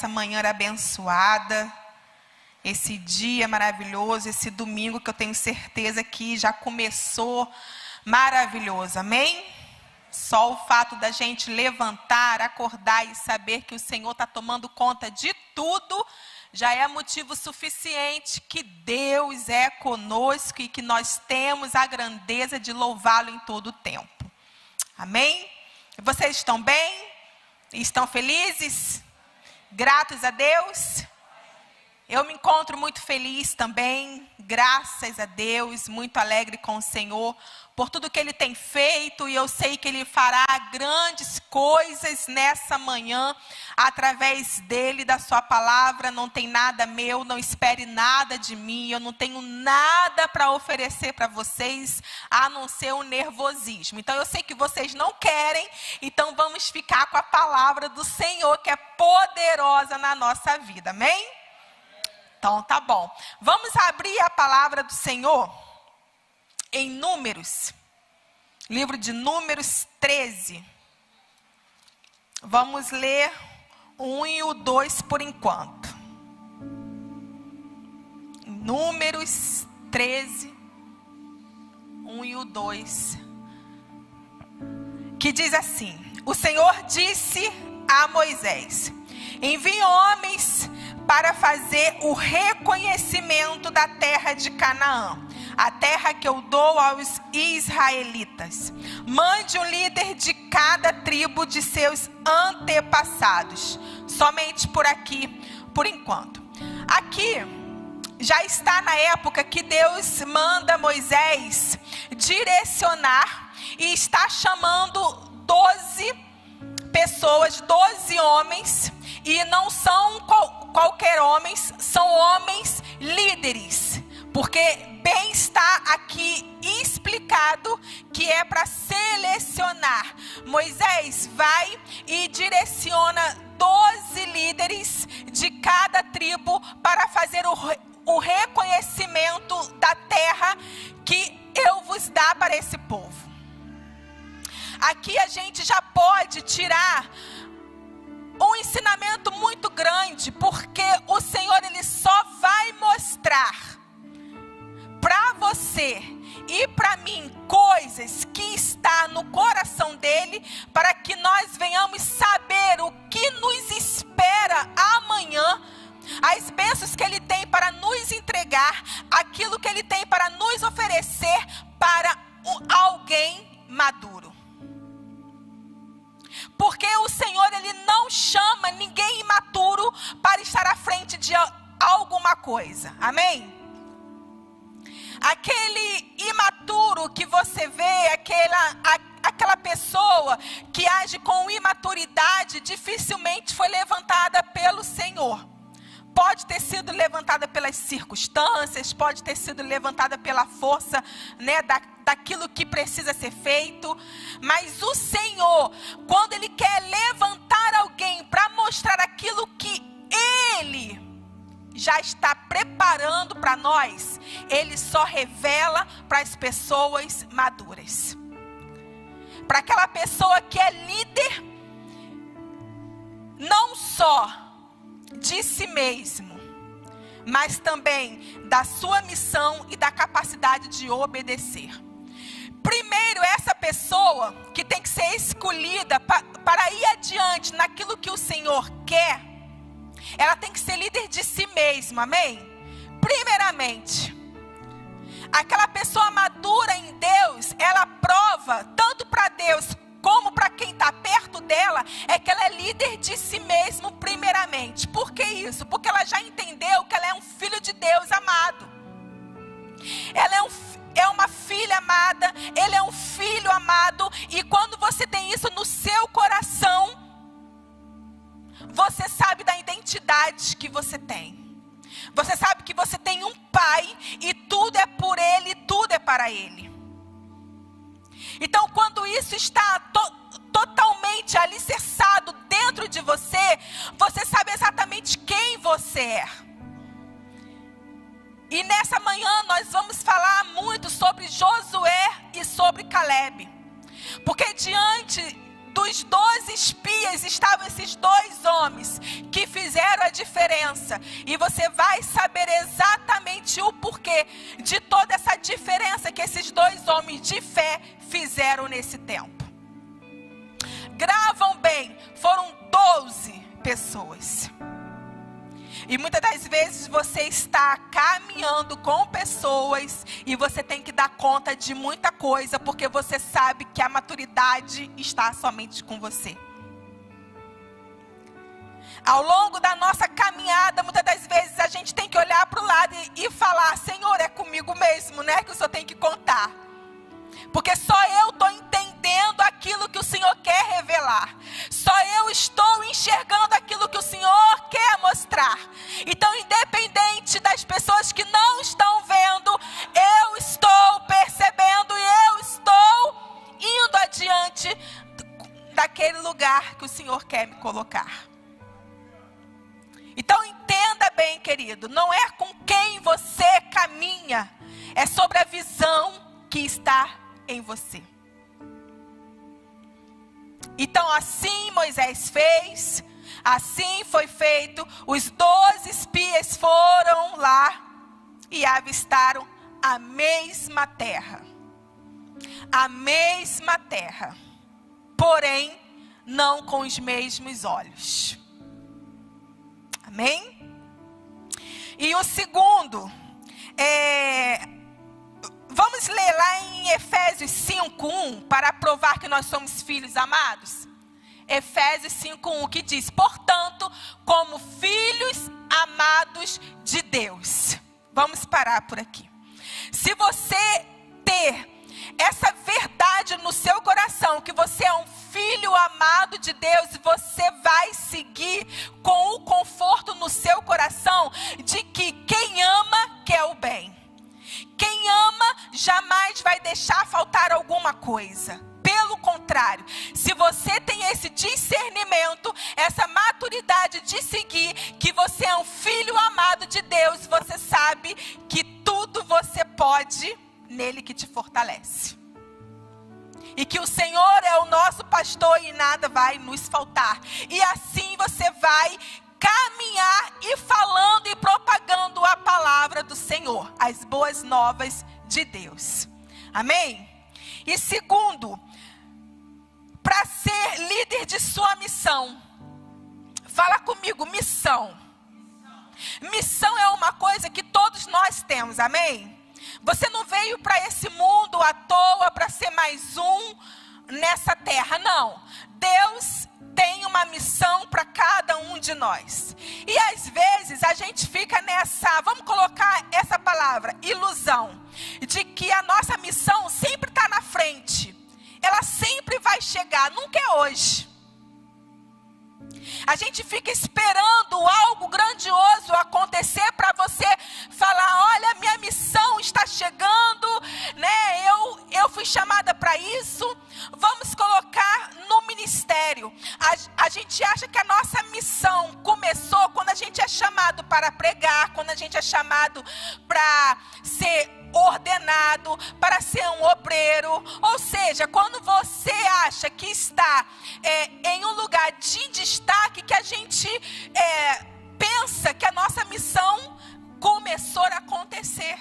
essa manhã abençoada, esse dia maravilhoso, esse domingo que eu tenho certeza que já começou maravilhoso, amém? Só o fato da gente levantar, acordar e saber que o Senhor está tomando conta de tudo, já é motivo suficiente que Deus é conosco e que nós temos a grandeza de louvá-lo em todo o tempo. Amém? Vocês estão bem? Estão felizes? Gratos a Deus? Eu me encontro muito feliz também, graças a Deus, muito alegre com o Senhor, por tudo que Ele tem feito, e eu sei que Ele fará grandes coisas nessa manhã, através dEle, da sua palavra. Não tem nada meu, não espere nada de mim, eu não tenho nada para oferecer para vocês, a não ser um nervosismo. Então eu sei que vocês não querem, então vamos ficar com a palavra do Senhor, que é poderosa na nossa vida, amém? Então, tá bom. Vamos abrir a palavra do Senhor em Números. Livro de Números 13. Vamos ler o 1 e o 2 por enquanto. Números 13, 1 e o 2. Que diz assim: O Senhor disse a Moisés: envie homens para fazer o reconhecimento da terra de Canaã, a terra que eu dou aos israelitas. Mande um líder de cada tribo de seus antepassados. Somente por aqui, por enquanto. Aqui já está na época que Deus manda Moisés direcionar e está chamando 12 pessoas, 12 homens, e não são qualquer homens, são homens líderes, porque bem está aqui explicado que é para selecionar. Moisés vai e direciona 12 líderes de cada tribo para fazer o reconhecimento da terra que eu vos dá para esse povo. Aqui a gente já pode tirar um ensinamento muito grande, porque o Senhor, Ele só vai mostrar para você e para mim coisas que está no coração dEle, para que nós venhamos saber o que nos espera amanhã, as bênçãos que Ele tem para nos entregar, aquilo que Ele tem para nos oferecer para alguém maduro. Porque o Senhor, Ele não chama ninguém imaturo para estar à frente de alguma coisa. Amém? Aquele imaturo que você vê, aquela pessoa que age com imaturidade, dificilmente foi levantada pelo Senhor. Pode ter sido levantada pelas circunstâncias, pode ter sido levantada pela força, né, daquilo que precisa ser feito. Mas o Senhor, quando Ele quer levantar alguém para mostrar aquilo que Ele já está preparando para nós, Ele só revela para as pessoas maduras. Para aquela pessoa que é líder, não só de si mesmo, mas também da sua missão e da capacidade de obedecer. Primeiro, essa pessoa que tem que ser escolhida para ir adiante naquilo que o Senhor quer, ela tem que ser líder de si mesma, amém? Primeiramente, aquela pessoa madura em Deus, ela prova, tanto para Deus como para quem está perto dela, é que ela é líder de si mesmo primeiramente. Por que isso? Porque ela já entendeu que ela é um filho de Deus amado. Ela é uma filha amada, ele é um filho amado, e quando você tem isso no seu coração, você sabe da identidade que você tem. Você sabe que você tem um pai, e tudo é por ele, tudo é para ele. Então, quando isso está totalmente alicerçado dentro de você, você sabe exatamente quem você é. E nessa manhã nós vamos falar muito sobre Josué e sobre Calebe. Porque diante dos 12 espias estavam esses 2 homens que fizeram a diferença. E você vai saber exatamente o porquê de toda essa diferença que esses 2 homens de fé fizeram nesse tempo. Gravam bem, foram 12 pessoas. E muitas das vezes você está caminhando com pessoas e você tem que dar conta de muita coisa, porque você sabe que a maturidade está somente com você. Ao longo da nossa caminhada, muitas das vezes a gente tem que olhar para o lado e falar: Senhor, é comigo mesmo, né? Que o Senhor tem que contar. Porque só eu estou entendendo aquilo que o Senhor quer revelar. Só eu estou enxergando aquilo que o Senhor quer mostrar. Então, independente das pessoas que não estão vendo, eu estou percebendo e eu estou indo adiante daquele lugar que o Senhor quer me colocar. Então, entenda bem, querido, não é com quem você caminha, é sobre a visão que está em você. Então assim Moisés fez, assim foi feito. Os 12 espias foram lá e avistaram a mesma terra. A mesma terra, porém não com os mesmos olhos. Amém? E o segundo vamos ler lá em Efésios 5:1 para provar que nós somos filhos amados. Efésios 5:1 que diz: portanto, como filhos amados de Deus. Vamos parar por aqui. Se você ter essa verdade no seu coração, que você é um filho amado de Deus, você vai seguir com o conforto no seu coração de que quem ama quer o bem. Quem ama jamais vai deixar faltar alguma coisa. Pelo contrário, se você tem esse discernimento, essa maturidade de seguir que você é um filho amado de Deus, você sabe que tudo você pode nele que te fortalece. E que o Senhor é o nosso pastor e nada vai nos faltar. E assim você vai caminhar e falando e propagando a palavra do Senhor, as boas novas de Deus. Amém? E segundo, para ser líder de sua missão, fala comigo, missão. Missão é uma coisa que todos nós temos, amém? Você não veio para esse mundo à toa para ser mais um nessa terra, não. Deus tem uma missão para cada um de nós. E às vezes a gente fica nessa, vamos colocar essa palavra, ilusão, de que a nossa missão sempre está na frente. Ela sempre vai chegar, nunca é hoje. A gente fica esperando algo grandioso acontecer para você falar: olha, minha missão está chegando, né? Eu fui chamada para isso. Vamos colocar no ministério. A gente acha que a nossa missão começou quando a gente é chamado para pregar, quando a gente é chamado para ser ordenado, para ser um obreiro. Ou seja, quando você acha que está em um lugar de destaque, que a gente pensa que a nossa missão começou a acontecer.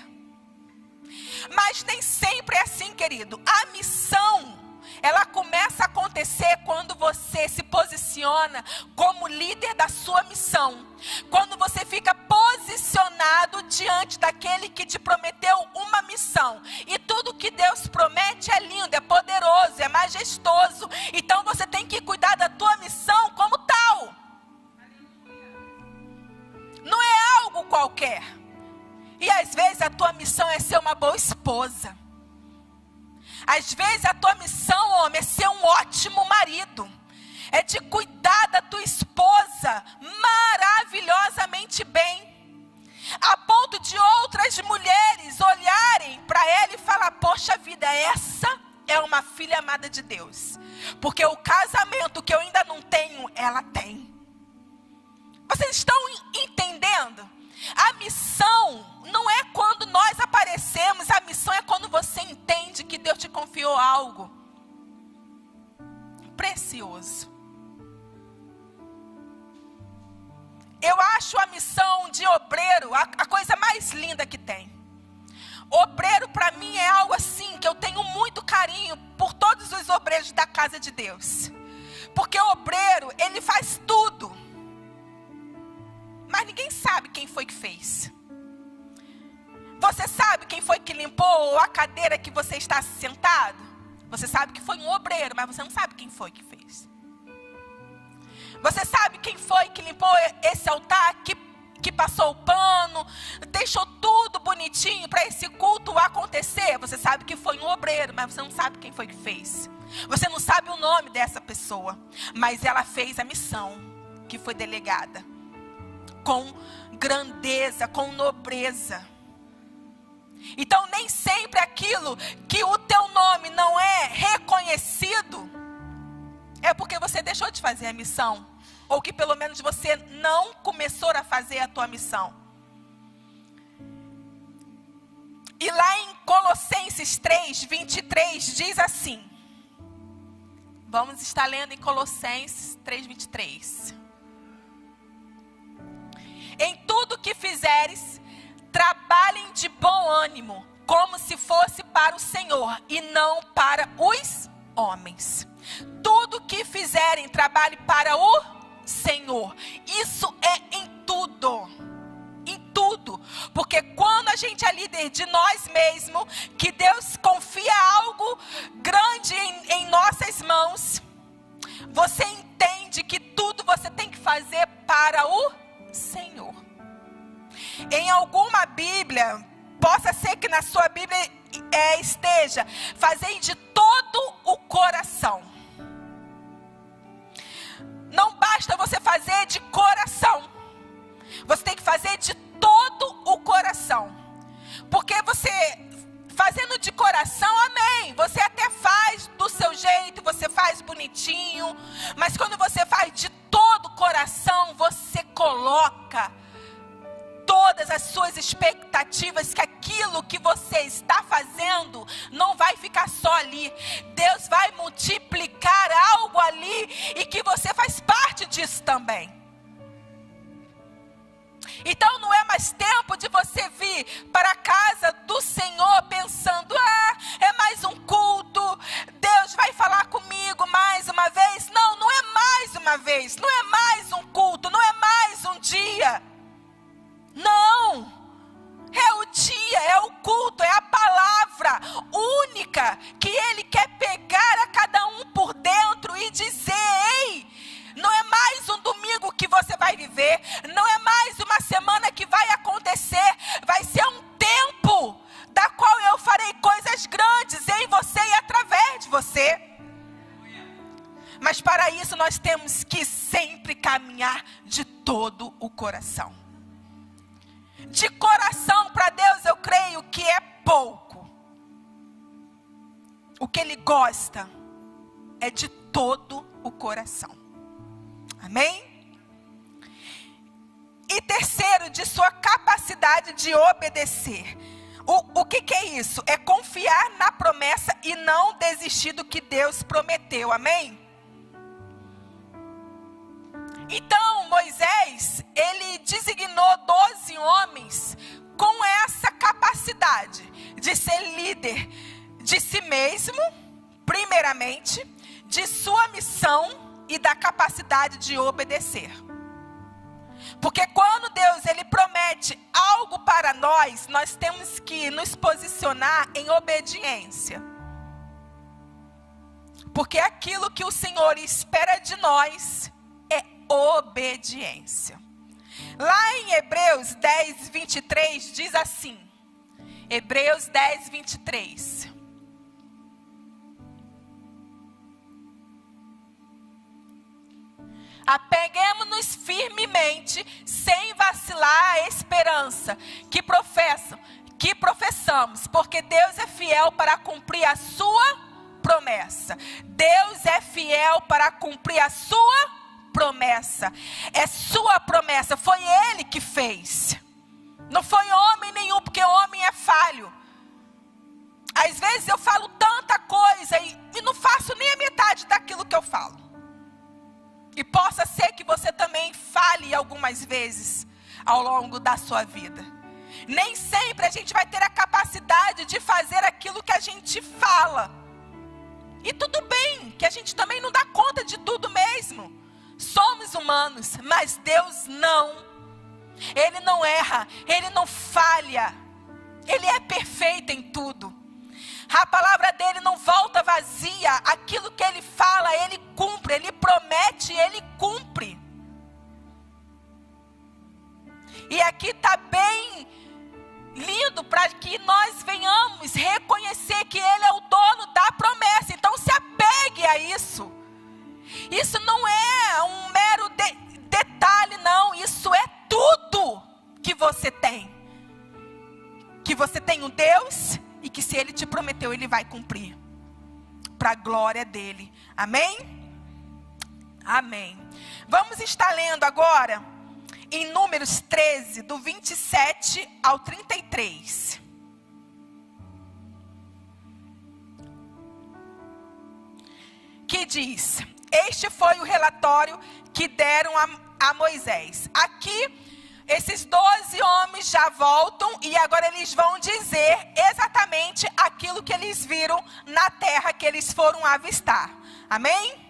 Mas nem sempre é assim, querido. A missão, ela começa a acontecer quando você se posiciona como líder da sua missão. Quando você fica posicionado diante daquele que te prometeu uma missão. E tudo que Deus promete é lindo, é poderoso, é majestoso. Então você tem que cuidar da tua missão como tal. Não é algo qualquer. E às vezes a tua missão é ser uma boa esposa. Às vezes a tua missão, homem, é ser um ótimo marido. É de cuidar da tua esposa maravilhosamente bem. A ponto de outras mulheres olharem para ela e falar: poxa vida, essa é uma filha amada de Deus. Porque o casamento que eu ainda não tenho, ela tem. Vocês estão entendendo? A missão não é quando nós aparecemos, a missão é quando você entende que Deus te confiou algo. Precisa precioso. Eu acho a missão de obreiro a coisa mais linda que tem. Obreiro para mim é algo assim, que eu tenho muito carinho por todos os obreiros da casa de Deus. Porque o obreiro, ele faz tudo. Mas ninguém sabe quem foi que fez. Você sabe quem foi que limpou a cadeira que você está sentado? Você sabe que foi um obreiro, mas você não sabe quem foi que fez. Você sabe quem foi que limpou esse altar, que passou o pano, deixou tudo bonitinho para esse culto acontecer? Você sabe que foi um obreiro, mas você não sabe quem foi que fez. Você não sabe o nome dessa pessoa, mas ela fez a missão que foi delegada com grandeza, com nobreza. Então nem sempre aquilo que o teu nome não é reconhecido é porque você deixou de fazer a missão, ou que pelo menos você não começou a fazer a tua missão. E lá em Colossenses 3:23 diz assim. Vamos estar lendo em Colossenses 3:23. Em tudo que fizeres, trabalhem de bom ânimo, como se fosse para o Senhor e não para os homens. Tudo que fizerem, trabalhe para o Senhor. Isso é em tudo. Em tudo. Porque quando a gente é líder de nós mesmos, que Deus confia algo grande em nossas mãos, você entende que tudo você tem que fazer para o Senhor. Em alguma Bíblia, possa ser que na sua Bíblia esteja, fazer de todo o coração. Não basta você fazer de coração. Você tem que fazer de todo o coração. Porque você, fazendo de coração, amém. Você até faz do seu jeito, você faz bonitinho. Mas quando você faz de todo o coração, você coloca todas as suas expectativas, que aquilo que você está fazendo não vai ficar só ali. Deus vai multiplicar algo ali e que você faz parte disso também. Então não é mais tempo de você vir para a casa do Senhor pensando, é mais um culto, Deus vai falar comigo mais uma vez. Não, não é mais uma vez, não é mais um culto, não é mais um dia. Não, é o dia, é o culto, é a palavra única que Ele quer pegar a cada um por dentro e dizer, ei, não é mais um domingo que você vai viver, não é mais uma semana que vai acontecer, vai ser um tempo da qual eu farei coisas grandes em você e através de você. Mas para isso nós temos que sempre caminhar de todo o coração. De coração para Deus eu creio que é pouco. O que Ele gosta é de todo o coração. Amém? E terceiro, de sua capacidade de obedecer. O que é isso? É confiar na promessa e não desistir do que Deus prometeu. Amém? Então Moisés, ele designou 12 homens com essa capacidade de ser líder de si mesmo, primeiramente, de sua missão e da capacidade de obedecer. Porque quando Deus ele promete algo para nós, nós temos que nos posicionar em obediência. Porque aquilo que o Senhor espera de nós é obediência. Lá em Hebreus 10:23 diz assim. Hebreus 10:23. Apeguemo-nos firmemente, sem vacilar, à esperança que professamos, porque Deus é fiel para cumprir a sua promessa. Deus é fiel para cumprir a sua promessa. É sua promessa, foi Ele que fez. Não foi homem nenhum, porque homem é falho. Às vezes eu falo tanta coisa e não faço nem a metade daquilo que eu falo. E possa ser que você também fale algumas vezes ao longo da sua vida. Nem sempre a gente vai ter a capacidade de fazer aquilo que a gente fala. E tudo bem, que a gente também não dá conta de tudo mesmo. Somos humanos, mas Deus não. Ele não erra, Ele não falha. Ele é perfeito em tudo. A palavra dele não volta vazia. Aquilo que ele fala, ele cumpre. Ele promete, ele cumpre. E aqui está bem lindo para que nós venhamos reconhecer que ele é o dono da promessa. Então se apegue a isso. Isso não é um mero detalhe, não. Isso é tudo que você tem. Que você tem um Deus e que se Ele te prometeu, Ele vai cumprir. Para a glória dEle. Amém? Amém. Vamos estar lendo agora em Números 13, do 27 ao 33. Que diz: este foi o relatório que deram a Moisés. Aqui, esses 12 homens já voltam e agora eles vão dizer exatamente aquilo que eles viram na terra que eles foram avistar. Amém?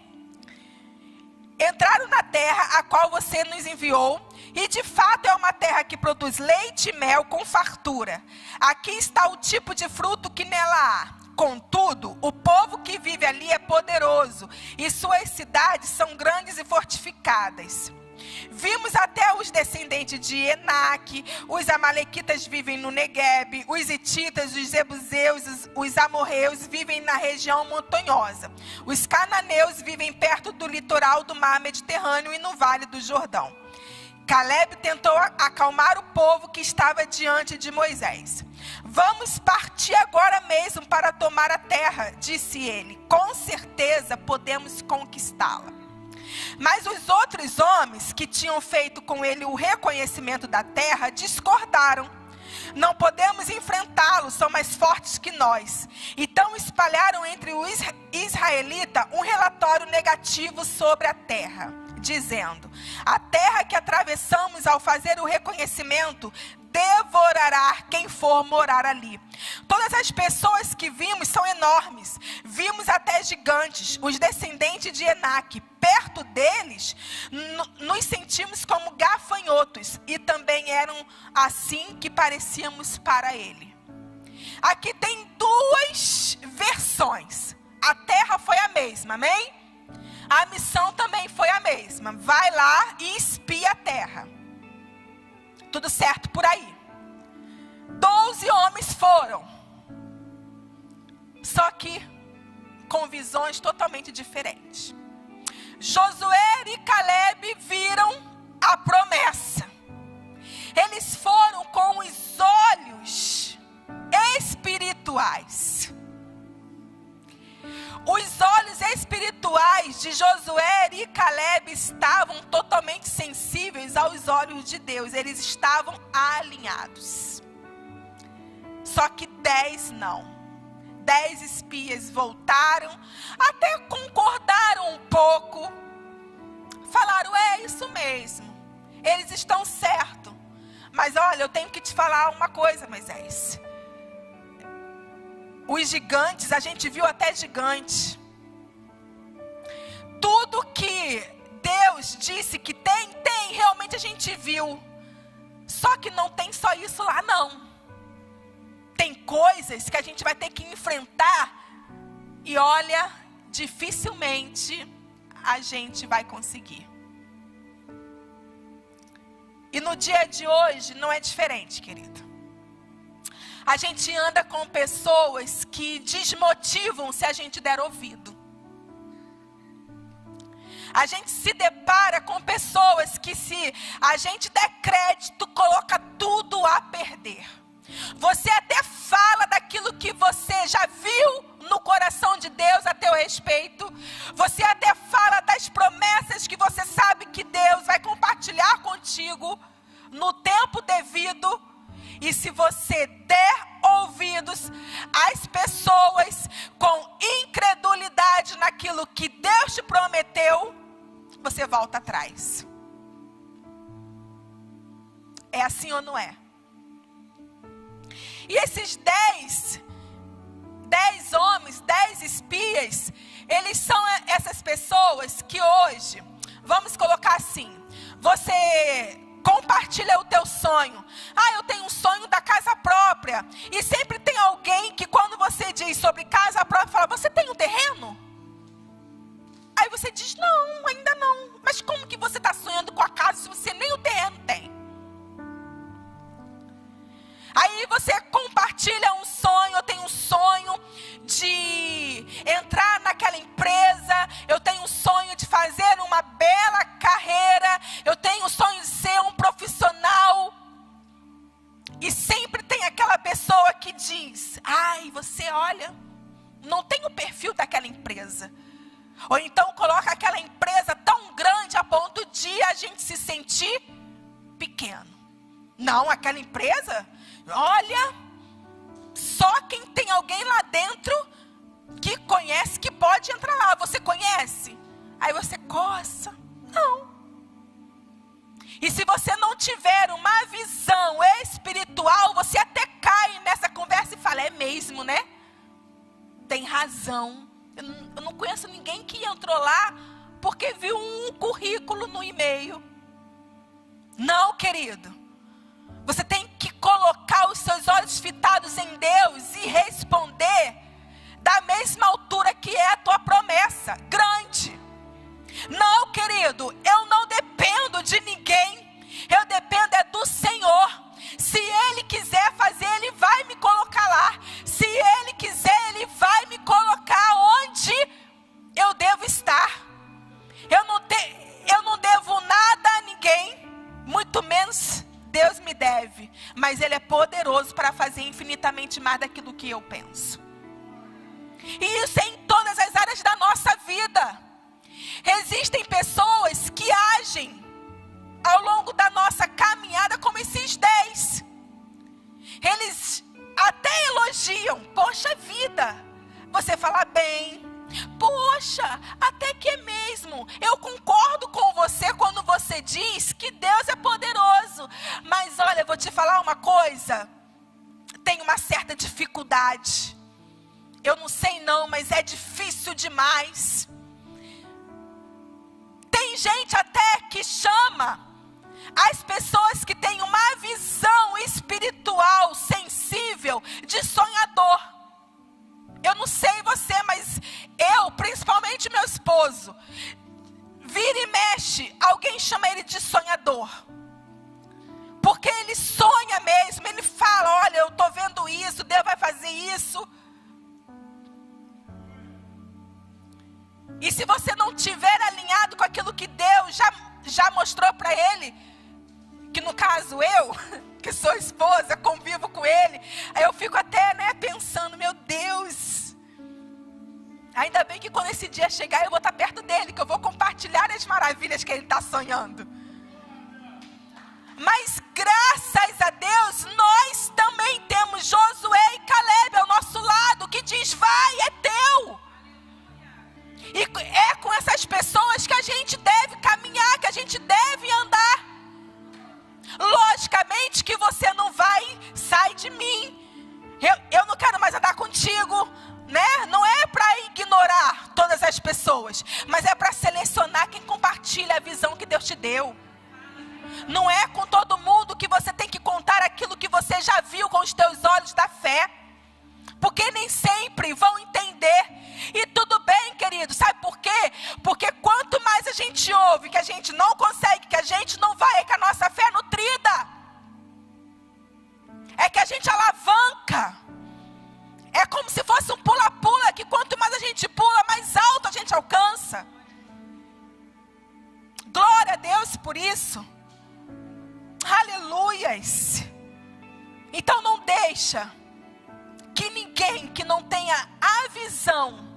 Entraram na terra a qual você nos enviou, e de fato é uma terra que produz leite e mel com fartura. Aqui está o tipo de fruto que nela há. Contudo, o povo que vive ali é poderoso, e suas cidades são grandes e fortificadas. Vimos até os descendentes de Enaque, os amalequitas vivem no Neguebe, os hititas, os jebuseus, os amorreus vivem na região montanhosa. Os cananeus vivem perto do litoral do mar Mediterrâneo e no vale do Jordão. Caleb tentou acalmar o povo que estava diante de Moisés. Vamos partir agora mesmo para tomar a terra, disse ele. Com certeza podemos conquistá-la. Mas os outros homens que tinham feito com ele o reconhecimento da terra discordaram. Não podemos enfrentá-los, são mais fortes que nós. Então espalharam entre os israelitas um relatório negativo sobre a terra, dizendo: a terra que atravessamos ao fazer o reconhecimento devorará quem for morar ali. Todas as pessoas que vimos são enormes. Vimos até gigantes, os descendentes de Enaque. Perto deles, nos sentimos como gafanhotos. E também eram assim que parecíamos para ele. Aqui tem duas versões. A terra foi a mesma, amém? A missão também foi a mesma. Vai lá e espia a terra. Tudo certo por aí. 12 homens foram. Só que com visões totalmente diferentes. Josué e Caleb viram a promessa. Eles foram com os olhos espirituais. Os olhos espirituais de Josué e Caleb estavam totalmente sensíveis aos olhos de Deus. Eles estavam alinhados. Só que 10 não. 10 espias voltaram, até concordaram um pouco. Falaram: é isso mesmo. Eles estão certos. Mas olha, eu tenho que te falar uma coisa, Moisés. Os gigantes, a gente viu até gigante. Tudo que Deus disse que tem, realmente a gente viu. Só que não tem só isso lá, não. Tem coisas que a gente vai ter que enfrentar. E olha, dificilmente a gente vai conseguir. E no dia de hoje não é diferente, querido. A gente anda com pessoas que desmotivam se a gente der ouvido. A gente se depara com pessoas que, se a gente der crédito, coloca tudo a perder. Você até fala daquilo que você já viu no coração de Deus a teu respeito. Você até fala das promessas que você sabe que Deus vai compartilhar contigo no tempo devido. E se você der ouvidos às pessoas com incredulidade naquilo que Deus te prometeu, você volta atrás. É assim ou não é? E esses 10 homens, 10 espias, eles são essas pessoas que hoje, vamos colocar assim, você compartilha o teu sonho. Eu tenho um sonho da casa própria. E sempre tem alguém que quando você diz sobre casa própria, fala, você tem um terreno? Aí você diz, não, ainda não. Mas como que você está sonhando com a casa se você nem o terreno tem? Aí você compartilha um sonho, eu tenho um sonho de entrar naquela empresa, eu tenho um sonho de fazer uma bela carreira, eu tenho um sonho de ser um profissional. E sempre tem aquela pessoa que diz, você olha, não tem o perfil daquela empresa. Ou então coloca aquela empresa tão grande a ponto de a gente se sentir pequeno. Não, aquela empresa, olha, só quem tem alguém lá dentro que conhece, que pode entrar lá. Você conhece? Aí você coça. Não. E se você não tiver uma visão espiritual, você até cai nessa conversa e fala, é mesmo, né? Tem razão. Eu não conheço ninguém que entrou lá porque viu um currículo no e-mail. Não, querido. Você tem que colocar os seus olhos fitados em Deus e responder da mesma altura que é a tua promessa, grande. Não, querido, eu não dependo de ninguém, eu dependo é do Senhor. Se Ele quiser fazer, Ele vai me colocar lá. Se Ele quiser, Ele vai me colocar onde eu devo estar. Eu não devo nada a ninguém, muito menos Deus me deve, mas Ele é poderoso para fazer infinitamente mais daquilo que eu penso. E isso é em todas as áreas da nossa vida. Existem pessoas que agem ao longo da nossa caminhada como esses 10. Eles até elogiam, poxa vida, você fala bem, poxa, até que é mesmo, eu concordo com você quando você diz que Deus é poderoso, mas olha, eu vou te falar uma coisa, tem uma certa dificuldade, eu não sei não, mas é difícil demais. Tem gente até que chama as pessoas que têm uma visão espiritual, sensível, de sonhador. Eu não sei você, mas eu, principalmente meu esposo, vira e mexe, alguém chama ele de sonhador. Porque ele sonha mesmo, ele fala, olha, eu estou vendo isso, Deus vai fazer isso. E se você não estiver alinhado com aquilo que Deus já mostrou para ele, que no caso eu, que sou esposa, convivo com ele, aí eu fico até pensando, meu Deus, ainda bem que quando esse dia chegar eu vou estar perto dele, que eu vou compartilhar as maravilhas que ele está sonhando. Mas graças a Deus, nós também temos Josué e Caleb ao nosso lado, que diz, vai, é teu. E é com essas pessoas que a gente deve caminhar, que a gente deve andar. Logicamente que você não vai, sai de mim. Eu não quero mais andar contigo, né? Não é para ignorar todas as pessoas, mas é para selecionar quem compartilha a visão que Deus te deu. Não é com todo mundo que você tem que contar aquilo que você já viu com os teus olhos da fé. Porque nem sempre vão entender. E tudo bem, querido, sabe por quê? Porque quanto mais a gente ouve que a gente não consegue, que a gente não vai, é que a nossa fé é nutrida. É que a gente alavanca. É como se fosse um pula-pula, que quanto mais a gente pula, mais alto a gente alcança. Glória a Deus por isso. Aleluias. Então não deixa que ninguém que não tenha a visão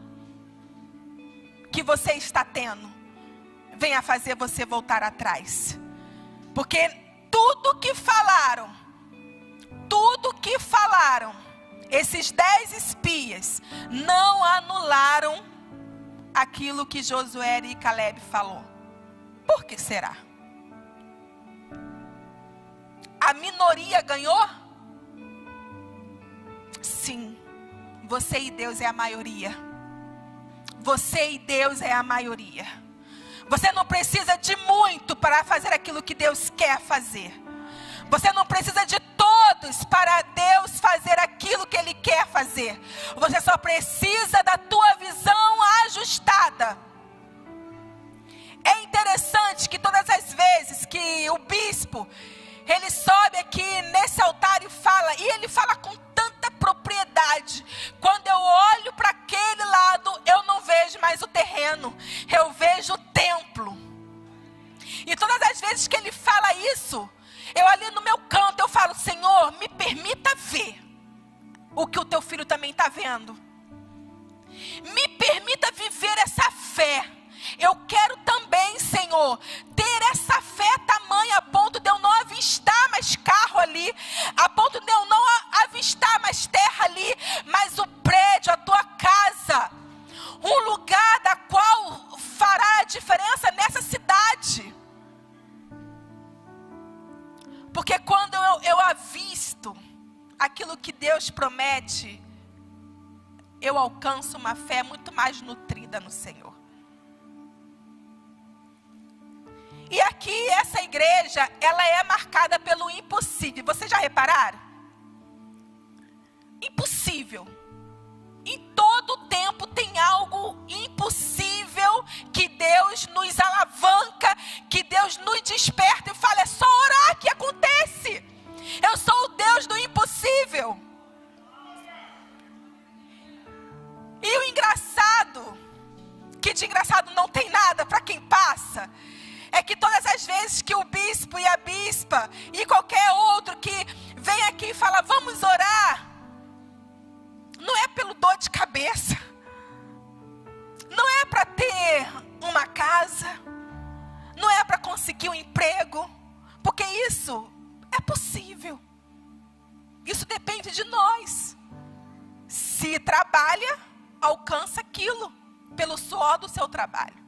que você está tendo venha fazer você voltar atrás. Porque tudo que falaram, esses 10 espias não anularam aquilo que Josué e Caleb falou. Por que será? A minoria ganhou? Sim, você e Deus é a maioria. Você e Deus é a maioria. Você não precisa de muito para fazer aquilo que Deus quer fazer. Você não precisa de todos para Deus fazer aquilo que Ele quer fazer. Você só precisa da tua visão ajustada. É interessante que todas as vezes que o bispo, ele sobe aqui nesse altar e ele fala com tanta propriedade. Quando eu olho para aquele lado, eu não vejo mais o terreno, eu vejo o templo. E todas as vezes que ele fala isso, eu ali no meu canto, eu falo: Senhor, me permita ver o que o teu filho também está vendo. Me permita viver essa fé. Eu quero também, Senhor, ter essa fé tamanha a ponto de eu não avistar mais carro ali, a ponto de eu não avistar mais terra ali, mas o prédio, a tua casa, um lugar da qual fará a diferença nessa cidade. Porque quando eu avisto aquilo que Deus promete, eu alcanço uma fé muito mais nutrida no Senhor. E aqui, essa igreja, ela é marcada pelo impossível. Vocês já repararam? Impossível. Em todo tempo tem algo impossível que Deus nos alavanca, que Deus nos desperta e fala: é só orar que acontece. Eu sou o Deus do impossível. E o engraçado, que de engraçado não tem nada para quem passa, é que todas as vezes que o bispo e a bispa e qualquer outro que vem aqui e fala: vamos orar, não é pelo dor de cabeça, não é para ter uma casa, não é para conseguir um emprego, porque isso é possível, isso depende de nós. Se trabalha, alcança aquilo pelo suor do seu trabalho.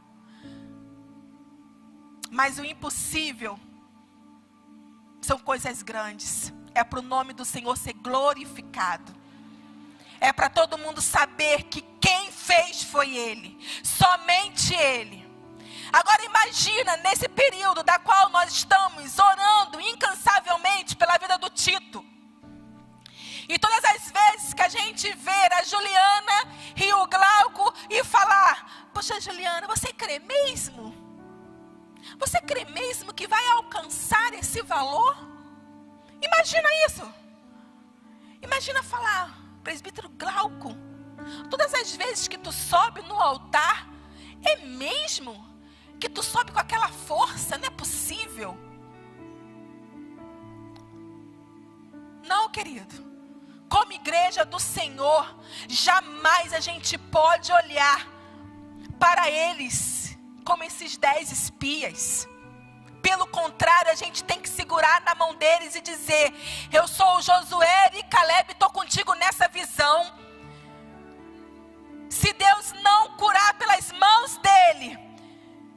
Mas o impossível são coisas grandes. É para o nome do Senhor ser glorificado. É para todo mundo saber que quem fez foi Ele. Somente Ele. Agora imagina nesse período da qual nós estamos orando incansavelmente pela vida do Tito. E todas as vezes que a gente vê a Juliana e o Glauco e falar: poxa, Juliana, você crê mesmo? Você crê mesmo que vai alcançar esse valor? Imagina isso. Imagina falar: presbítero Glauco, todas as vezes que tu sobe no altar, é mesmo que tu sobe com aquela força? Não é possível. Não, querido. Como igreja do Senhor, jamais a gente pode olhar para eles como esses 10 espias. Pelo contrário, a gente tem que segurar na mão deles e dizer: eu sou o Josué e Caleb, estou contigo nessa visão. Se Deus não curar pelas mãos dele,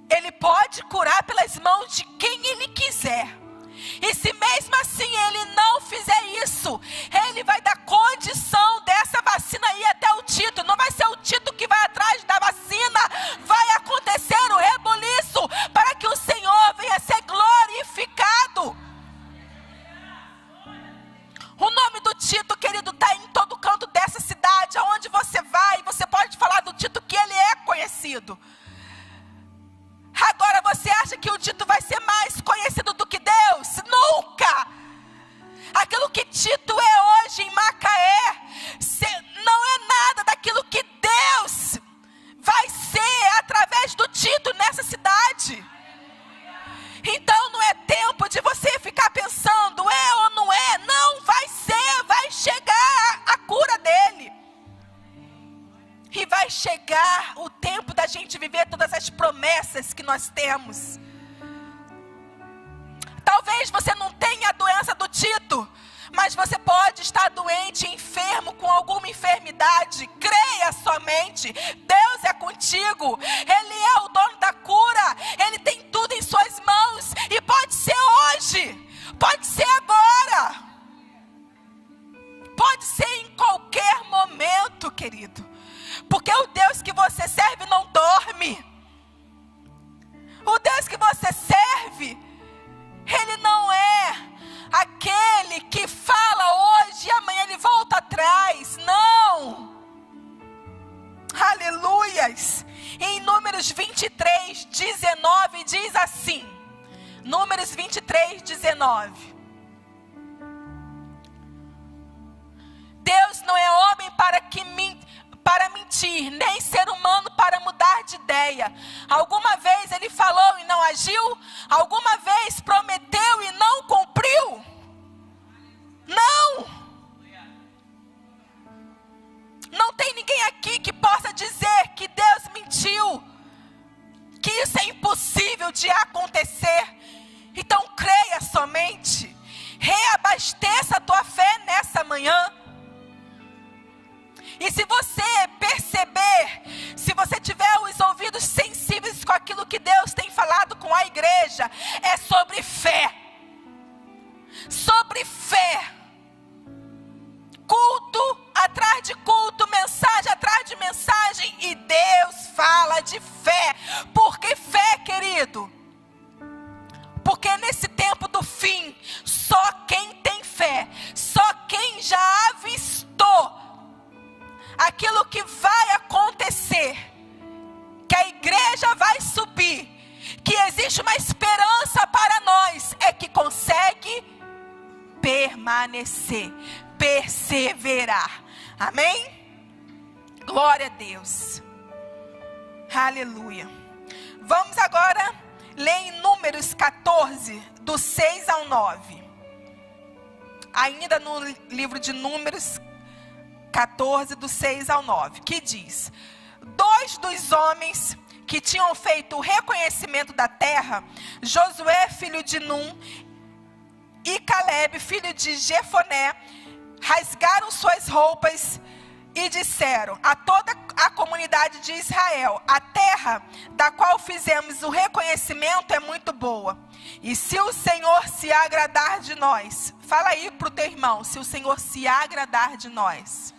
Ele pode curar pelas mãos de quem Ele quiser. E se mesmo assim Ele não fizer isso, Ele vai dar condição dessa vacina ir até o Tito. Não vai ser o Tito que vai atrás da vacina. Vai acontecer o rebuliço para que o Senhor venha ser glorificado. O nome do Tito, querido, está em todo canto dessa cidade. Aonde você vai, você pode falar do Tito, que ele é conhecido. Agora você acha que o Tito vai ser mais conhecido do que Deus? Nunca! Aquilo que Tito é hoje em Macaé não é nada daquilo que Deus vai ser através do Tito nessa cidade. Então não é tempo de você ficar pensando: é ou não é? Não, vai ser, vai chegar a cura dele. E vai chegar o tempo da gente viver todas as promessas que nós temos. Talvez você não tenha a doença do Tito, mas você pode estar doente, enfermo com alguma enfermidade. Creia somente. Deus é contigo. Ele é o dono da cura. Ele tem tudo em suas querido. Porque o Deus que você serve não dorme. O Deus que você serve, Ele não é aquele que fala hoje e amanhã Ele volta atrás. Não. Aleluias. Em Números 23, 19 diz assim. Números 23, 19. Deus não é homem para mentir, nem ser humano para mudar de ideia. Alguma vez Ele falou e não agiu? Alguma vez prometeu e não cumpriu? Não! Não tem ninguém aqui que possa dizer que Deus mentiu, que isso é impossível de acontecer. Então creia somente, reabasteça a tua fé nessa manhã. E se você perceber, se você tiver os ouvidos sensíveis com aquilo que Deus tem falado com a igreja, é sobre fé. Sobre fé. Culto atrás de culto, mensagem atrás de mensagem, e Deus fala de fé. Por que fé, querido? Porque nesse tempo do fim, só quem tem fé, só quem já avistou aquilo que vai acontecer, que a igreja vai subir, que existe uma esperança para nós, é que consegue permanecer, perseverar. Amém? Glória a Deus. Aleluia. Vamos agora ler em Números 14, do 6 ao 9. Ainda no livro de Números 14, do 6 ao 9, que diz: 2 dos homens que tinham feito o reconhecimento da terra, Josué, filho de Num, e Caleb, filho de Jefoné, rasgaram suas roupas e disseram a toda a comunidade de Israel: a terra da qual fizemos o reconhecimento é muito boa. E se o Senhor se agradar de nós, fala aí para o teu irmão, se o Senhor se agradar de nós,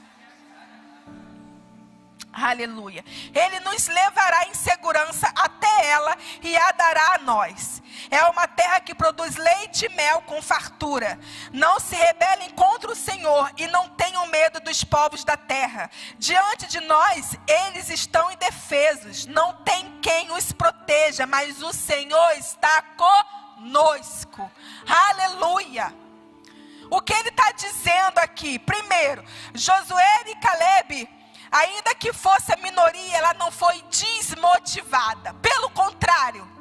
aleluia, Ele nos levará em segurança até ela e a dará a nós. É uma terra que produz leite e mel com fartura. Não se rebelem contra o Senhor e não tenham medo dos povos da terra. Diante de nós, eles estão indefesos. Não tem quem os proteja, mas o Senhor está conosco. Aleluia. O que ele está dizendo aqui? Primeiro, Josué e Caleb, ainda que fosse a minoria, ela não foi desmotivada. Pelo contrário,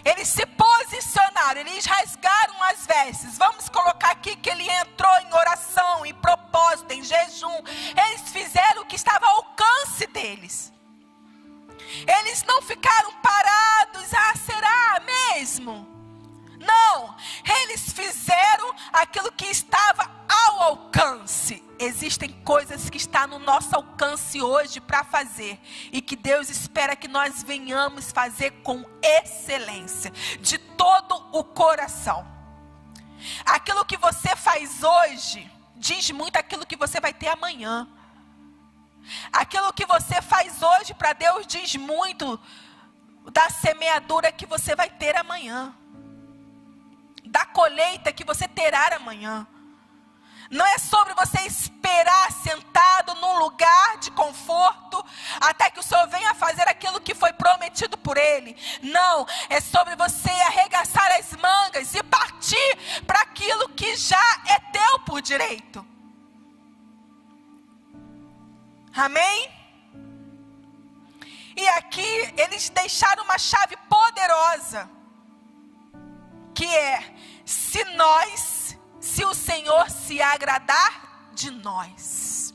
eles se posicionaram, eles rasgaram as vestes. Vamos colocar aqui que ele entrou em oração, em propósito, em jejum. Eles fizeram o que estava ao alcance deles. Eles não ficaram parados. Ah, será mesmo? Não, eles fizeram aquilo que estava ao alcance. Existem coisas que estão no nosso alcance hoje para fazer, e que Deus espera que nós venhamos fazer com excelência, de todo o coração. Aquilo que você faz hoje diz muito aquilo que você vai ter amanhã. Aquilo que você faz hoje para Deus diz muito da semeadura que você vai ter amanhã, da colheita que você terá amanhã. Não é sobre você esperar sentado num lugar de conforto até que o Senhor venha fazer aquilo que foi prometido por Ele. Não, é sobre você arregaçar as mangas e partir para aquilo que já é teu por direito. Amém? E aqui eles deixaram uma chave poderosa, que é: se o Senhor se agradar de nós.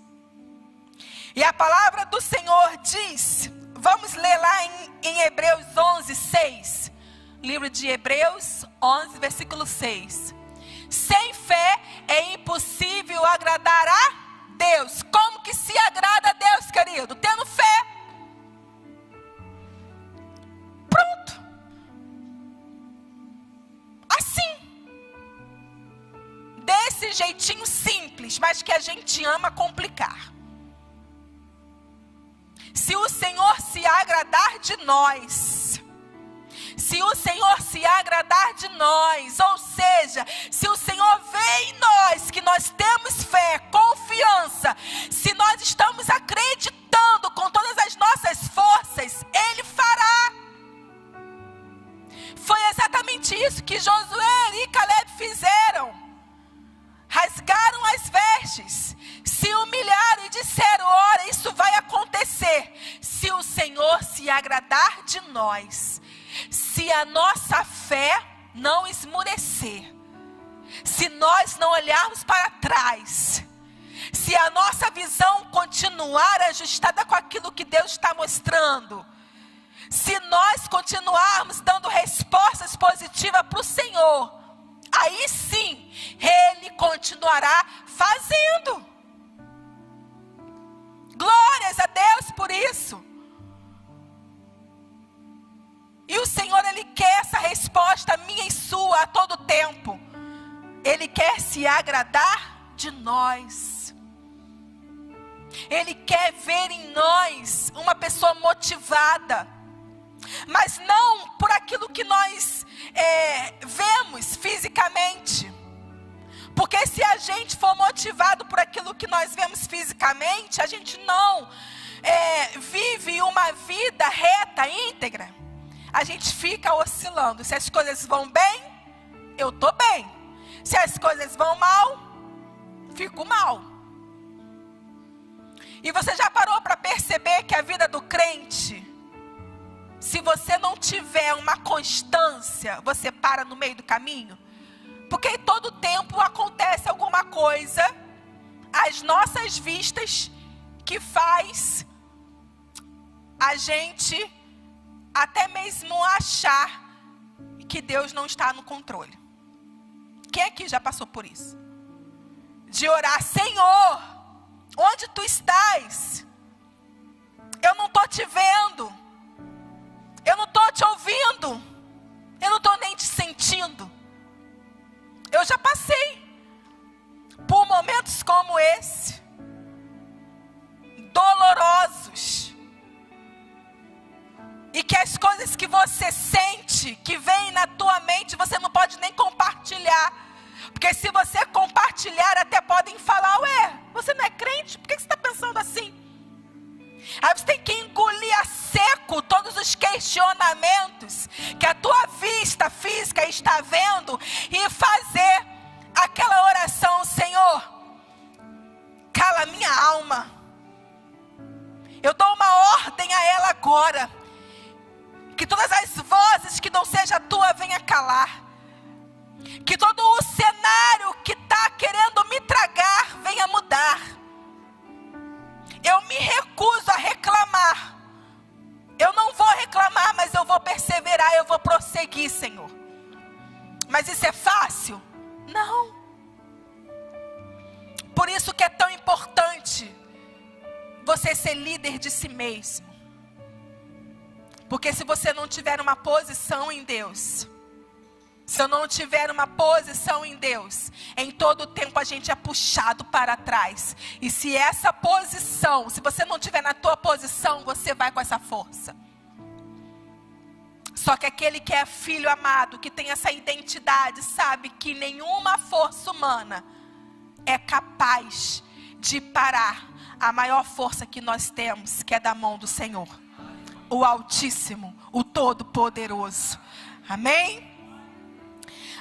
E a palavra do Senhor diz, vamos ler lá em Hebreus 11, 6. Livro de Hebreus 11, versículo 6. Sem fé é impossível agradar a Deus. Como que se agrada a Deus, querido? Tendo fé. Pronto. Assim. Desse jeitinho simples, mas que a gente ama complicar. se o Senhor se agradar de nós, se o Senhor se agradar de nós, ou seja, se o Senhor vê em nós que nós temos fé, confiança, se nós estamos acreditando com todas as nossas forças, Ele fará. Foi exatamente isso que Josué e Caleb fizeram. Rasgaram as vestes, se humilharam e disseram: ora, isso vai acontecer se o Senhor se agradar de nós, se a nossa fé não esmurecer, se nós não olharmos para trás, se a nossa visão continuar ajustada com aquilo que Deus está mostrando, se nós continuarmos dando respostas positivas para o Senhor, aí sim, Ele continuará fazendo. Glórias a Deus por isso. E o Senhor, Ele quer essa resposta minha e sua a todo tempo. Ele quer se agradar de nós. Ele quer ver em nós uma pessoa motivada, mas não por aquilo que nós vemos fisicamente. Porque se a gente for motivado por aquilo que nós vemos fisicamente, a gente não vive uma vida reta, íntegra. A gente fica oscilando. Se as coisas vão bem, eu estou bem. Se as coisas vão mal, fico mal. E você já parou para perceber que a vida do crente, se você não tiver uma constância, você para no meio do caminho? Porque todo tempo acontece alguma coisa às nossas vistas que faz a gente até mesmo achar que Deus não está no controle. Quem aqui já passou por isso? De orar: Senhor, onde tu estás? Eu não estou te vendo. Eu não estou te ouvindo. Eu não estou nem te sentindo. Eu já passei por momentos como esse, dolorosos, e que as coisas que você sente, que vêm na tua mente, você não pode nem compartilhar. Porque se você compartilhar, até podem falar: ué, você não é crente? Por que você está pensando assim? Aí você tem que engolir a seco todos os questionamentos que a tua vista física está vendo e fazer aquela oração: Senhor, cala minha alma. Eu dou uma ordem a ela agora, que todas as vozes que não seja a tua venha calar, que todo o cenário que está querendo me tragar venha mudar. Eu me recuso a reclamar. Eu não vou reclamar, mas eu vou perseverar, eu vou prosseguir, Senhor. Mas isso é fácil? Não. Por isso que é tão importante você ser líder de si mesmo. Porque se você não tiver uma posição em Deus, se eu não tiver uma posição em Deus, em todo tempo a gente é puxado para trás. E se essa posição, se você não tiver na tua posição, você vai com essa força. Só que aquele que é filho amado, que tem essa identidade, sabe que nenhuma força humana é capaz de parar a maior força que nós temos, que é da mão do Senhor, o Altíssimo, o Todo-Poderoso. Amém?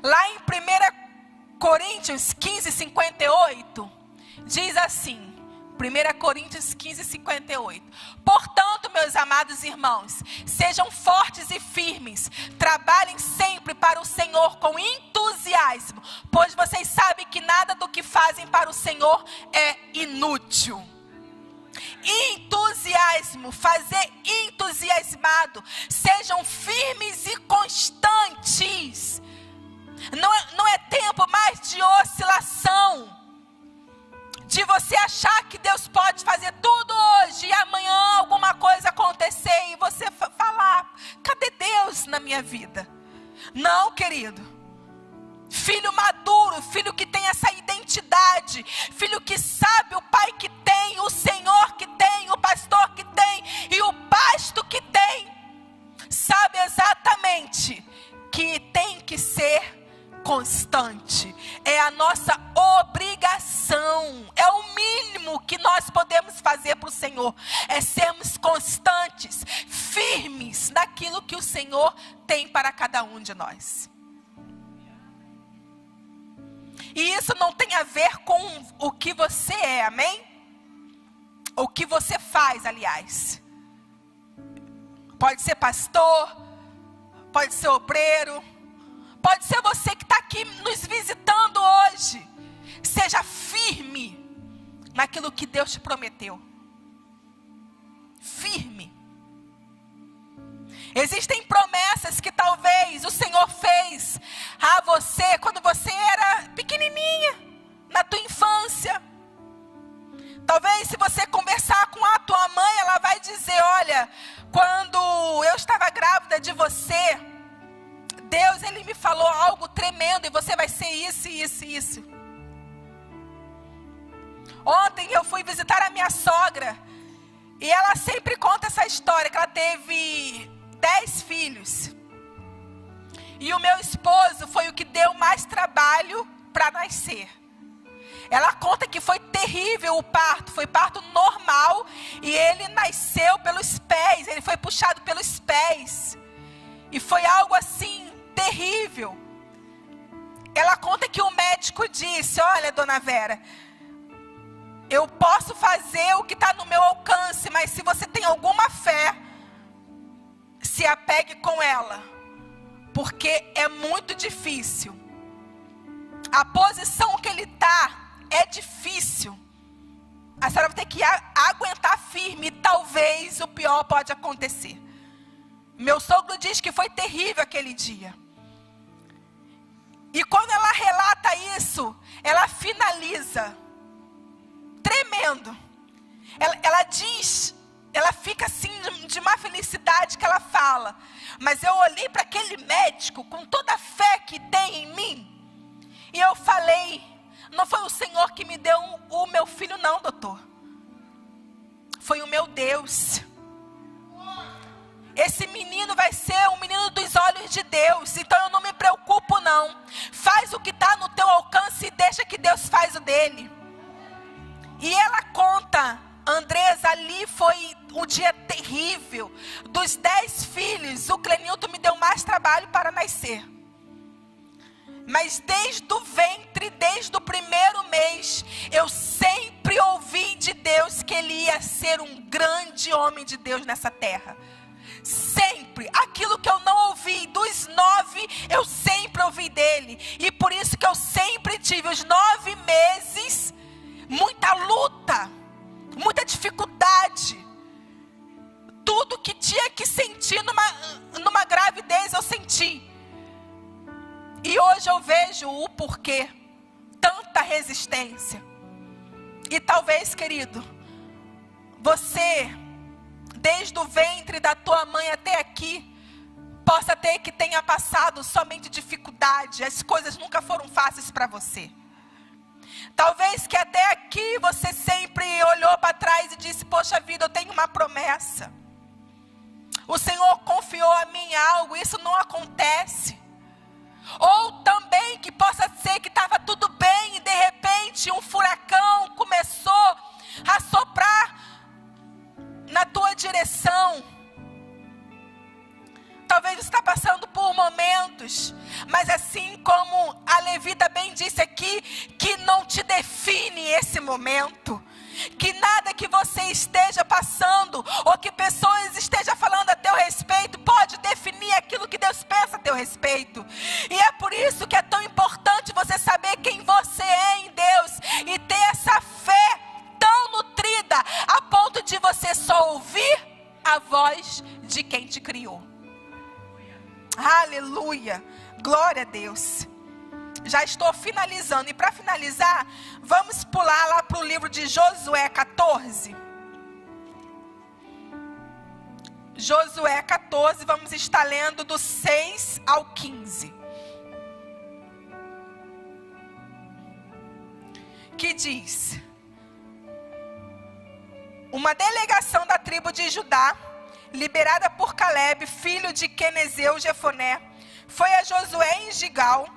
Lá em 1 Coríntios 15, 58, diz assim, 1 Coríntios 15, 58. Portanto, meus amados irmãos, sejam fortes e firmes, trabalhem sempre para o Senhor com entusiasmo, pois vocês sabem que nada do que fazem para o Senhor é inútil. Entusiasmo, fazer entusiasmado, sejam firmes e constantes. Não é tempo mais de oscilação, de você achar que Deus pode fazer tudo hoje e amanhã alguma coisa acontecer e você falar: cadê Deus na minha vida? Não, querido. Filho maduro, filho que tem essa identidade, filho que sabe o pai que tem, o Senhor que tem, o pastor que tem e nossa obrigação, é o mínimo que nós podemos fazer para o Senhor, é sermos constantes, firmes naquilo que o Senhor tem para cada um de nós. E isso não tem a ver com o que você é, amém? O que você faz, aliás. Pode ser pastor, pode ser obreiro, pode ser você que está aqui nos visitando hoje. Seja firme naquilo que Deus te prometeu. Firme. Existem promessas que talvez o Senhor fez a você quando você era pequenininha, na tua infância. Talvez se você conversar com a tua mãe, ela vai dizer, olha, quando eu estava grávida de você, Deus, Ele me falou algo tremendo e você vai ser isso, isso, isso. Ontem eu fui visitar a minha sogra e ela sempre conta essa história, que ela teve 10 filhos. E o meu esposo foi o que deu mais trabalho para nascer. Ela conta que foi terrível o parto, foi parto normal e ele nasceu pelos pés, ele foi puxado pelos pés. E foi algo assim, terrível. Ela conta que o médico disse, olha, dona Vera, eu posso fazer o que está no meu alcance, mas se você tem alguma fé, se apegue com ela, porque é muito difícil. A posição que ele está é difícil. A senhora vai ter que aguentar firme e talvez o pior pode acontecer. Meu sogro diz que foi terrível aquele dia. E quando ela relata isso, ela finaliza. Tremendo. Ela diz, ela fica assim de uma felicidade que ela fala. Mas eu olhei para aquele médico com toda a fé que tem em mim. E eu falei, não foi o Senhor que me deu o meu filho não, doutor. Foi o meu Deus. Esse menino vai ser um menino dos olhos de Deus. Então eu não me preocupo não. Faz o que está no teu alcance e deixa que Deus faz o dele. E ela conta, Andresa, ali foi um dia terrível. Dos 10 filhos, o Clenilton me deu mais trabalho para nascer. Mas desde o ventre, desde o primeiro mês, eu sempre ouvi de Deus que ele ia ser um grande homem de Deus nessa terra. Sempre. Aquilo que eu não ouvi dos 9, eu sempre ouvi dele. E por isso que eu sempre tive os 9 meses, muita luta, muita dificuldade. Tudo que tinha que sentir numa gravidez, eu senti. E hoje eu vejo o porquê. Tanta resistência. E talvez, querido, você, desde o ventre da tua mãe até aqui, possa ter que tenha passado somente dificuldade. As coisas nunca foram fáceis para você. Talvez que até aqui você sempre olhou para trás e disse, poxa vida, eu tenho uma promessa. O Senhor confiou a mim algo, isso não acontece. Ou também que possa ser que estava tudo bem e de repente um furacão começou a soprar na tua direção. Talvez você está passando por momentos, mas assim como a Levita bem disse aqui, que não te define esse momento. Que nada que você esteja passando, ou que pessoas estejam falando a teu respeito, pode definir aquilo que Deus pensa a teu respeito. E é por isso que é tão importante você saber quem você é em Deus, e ter essa fé tão nutrida, a ponto de você só ouvir a voz de quem te criou. Aleluia, glória a Deus. Já estou finalizando. E para finalizar, vamos pular lá para o livro de Josué 14. Josué 14, vamos estar lendo do 6 ao 15. Que diz: uma delegação da tribo de Judá, liderada por Caleb, filho de Quenezeu Jefoné, foi a Josué em Gigal.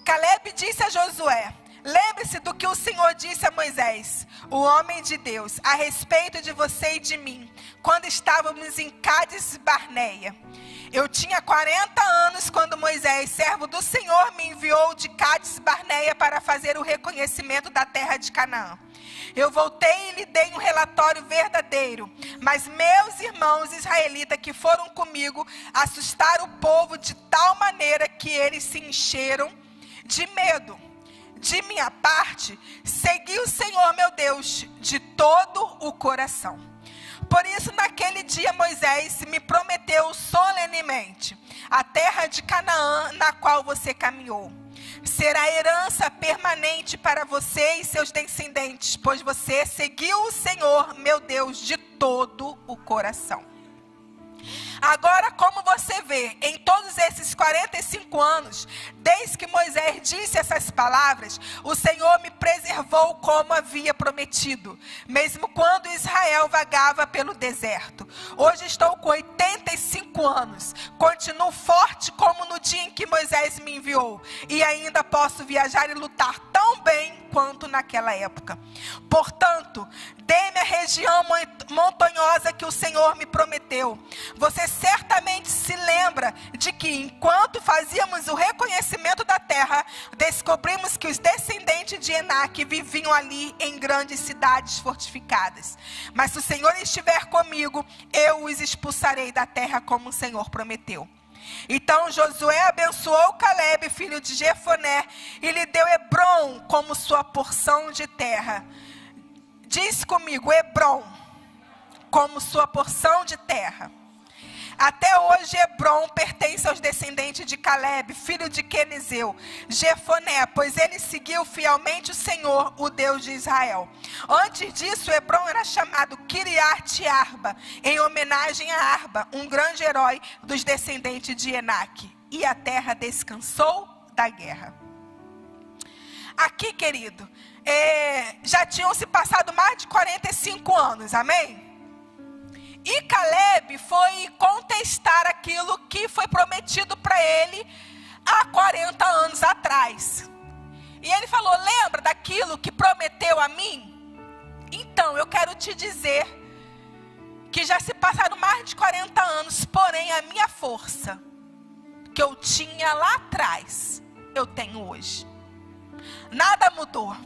Caleb disse a Josué: Lembre-se do que o Senhor disse a Moisés, o homem de Deus, a respeito de você e de mim, quando estávamos em Cádiz Barneia. Eu tinha 40 anos quando Moisés, servo do Senhor, me enviou de Cádiz Barneia para fazer o reconhecimento da terra de Canaã. Eu voltei e lhe dei um relatório verdadeiro, mas meus irmãos israelitas que foram comigo assustaram o povo de tal maneira que eles se encheram de medo. De minha parte, segui o Senhor meu Deus de todo o coração. Por isso, naquele dia, Moisés me prometeu solenemente: a terra de Canaã, na qual você caminhou, será herança permanente para você e seus descendentes, pois você seguiu o Senhor, meu Deus, de todo o coração. Agora, como você vê, em todos esses 45 anos, desde que Moisés disse essas palavras, o Senhor me preservou como havia prometido, mesmo quando Israel vagava pelo deserto. Hoje estou com 85 anos, continuo forte como no dia em que Moisés me enviou, e ainda posso viajar e lutar tão bem quanto naquela época. Portanto, dê-me a região montanhosa que o Senhor me prometeu. Você certamente se lembra de que, enquanto fazíamos o reconhecimento da terra, descobrimos que os descendentes de Enaque viviam ali em grandes cidades fortificadas. Mas se o Senhor estiver comigo, eu os expulsarei da terra como o Senhor prometeu. Então Josué abençoou Calebe, filho de Jefoné, e lhe deu Hebrom como sua porção de terra. Diz comigo, Hebrom, como sua porção de terra. Até hoje Hebrom pertence aos descendentes de Calebe, filho de Quenizeu, Jefoné, pois ele seguiu fielmente o Senhor, o Deus de Israel. Antes disso, Hebrom era chamado Kiriat Arba, em homenagem a Arba, um grande herói dos descendentes de Enaque. E a terra descansou da guerra. Aqui, querido, já tinham se passado mais de 45 anos, amém? E Calebe foi contestar aquilo que foi prometido para ele há 40 anos atrás. E ele falou, lembra daquilo que prometeu a mim? Então, eu quero te dizer que já se passaram mais de 40 anos, porém a minha força que eu tinha lá atrás, eu tenho hoje. Nada mudou.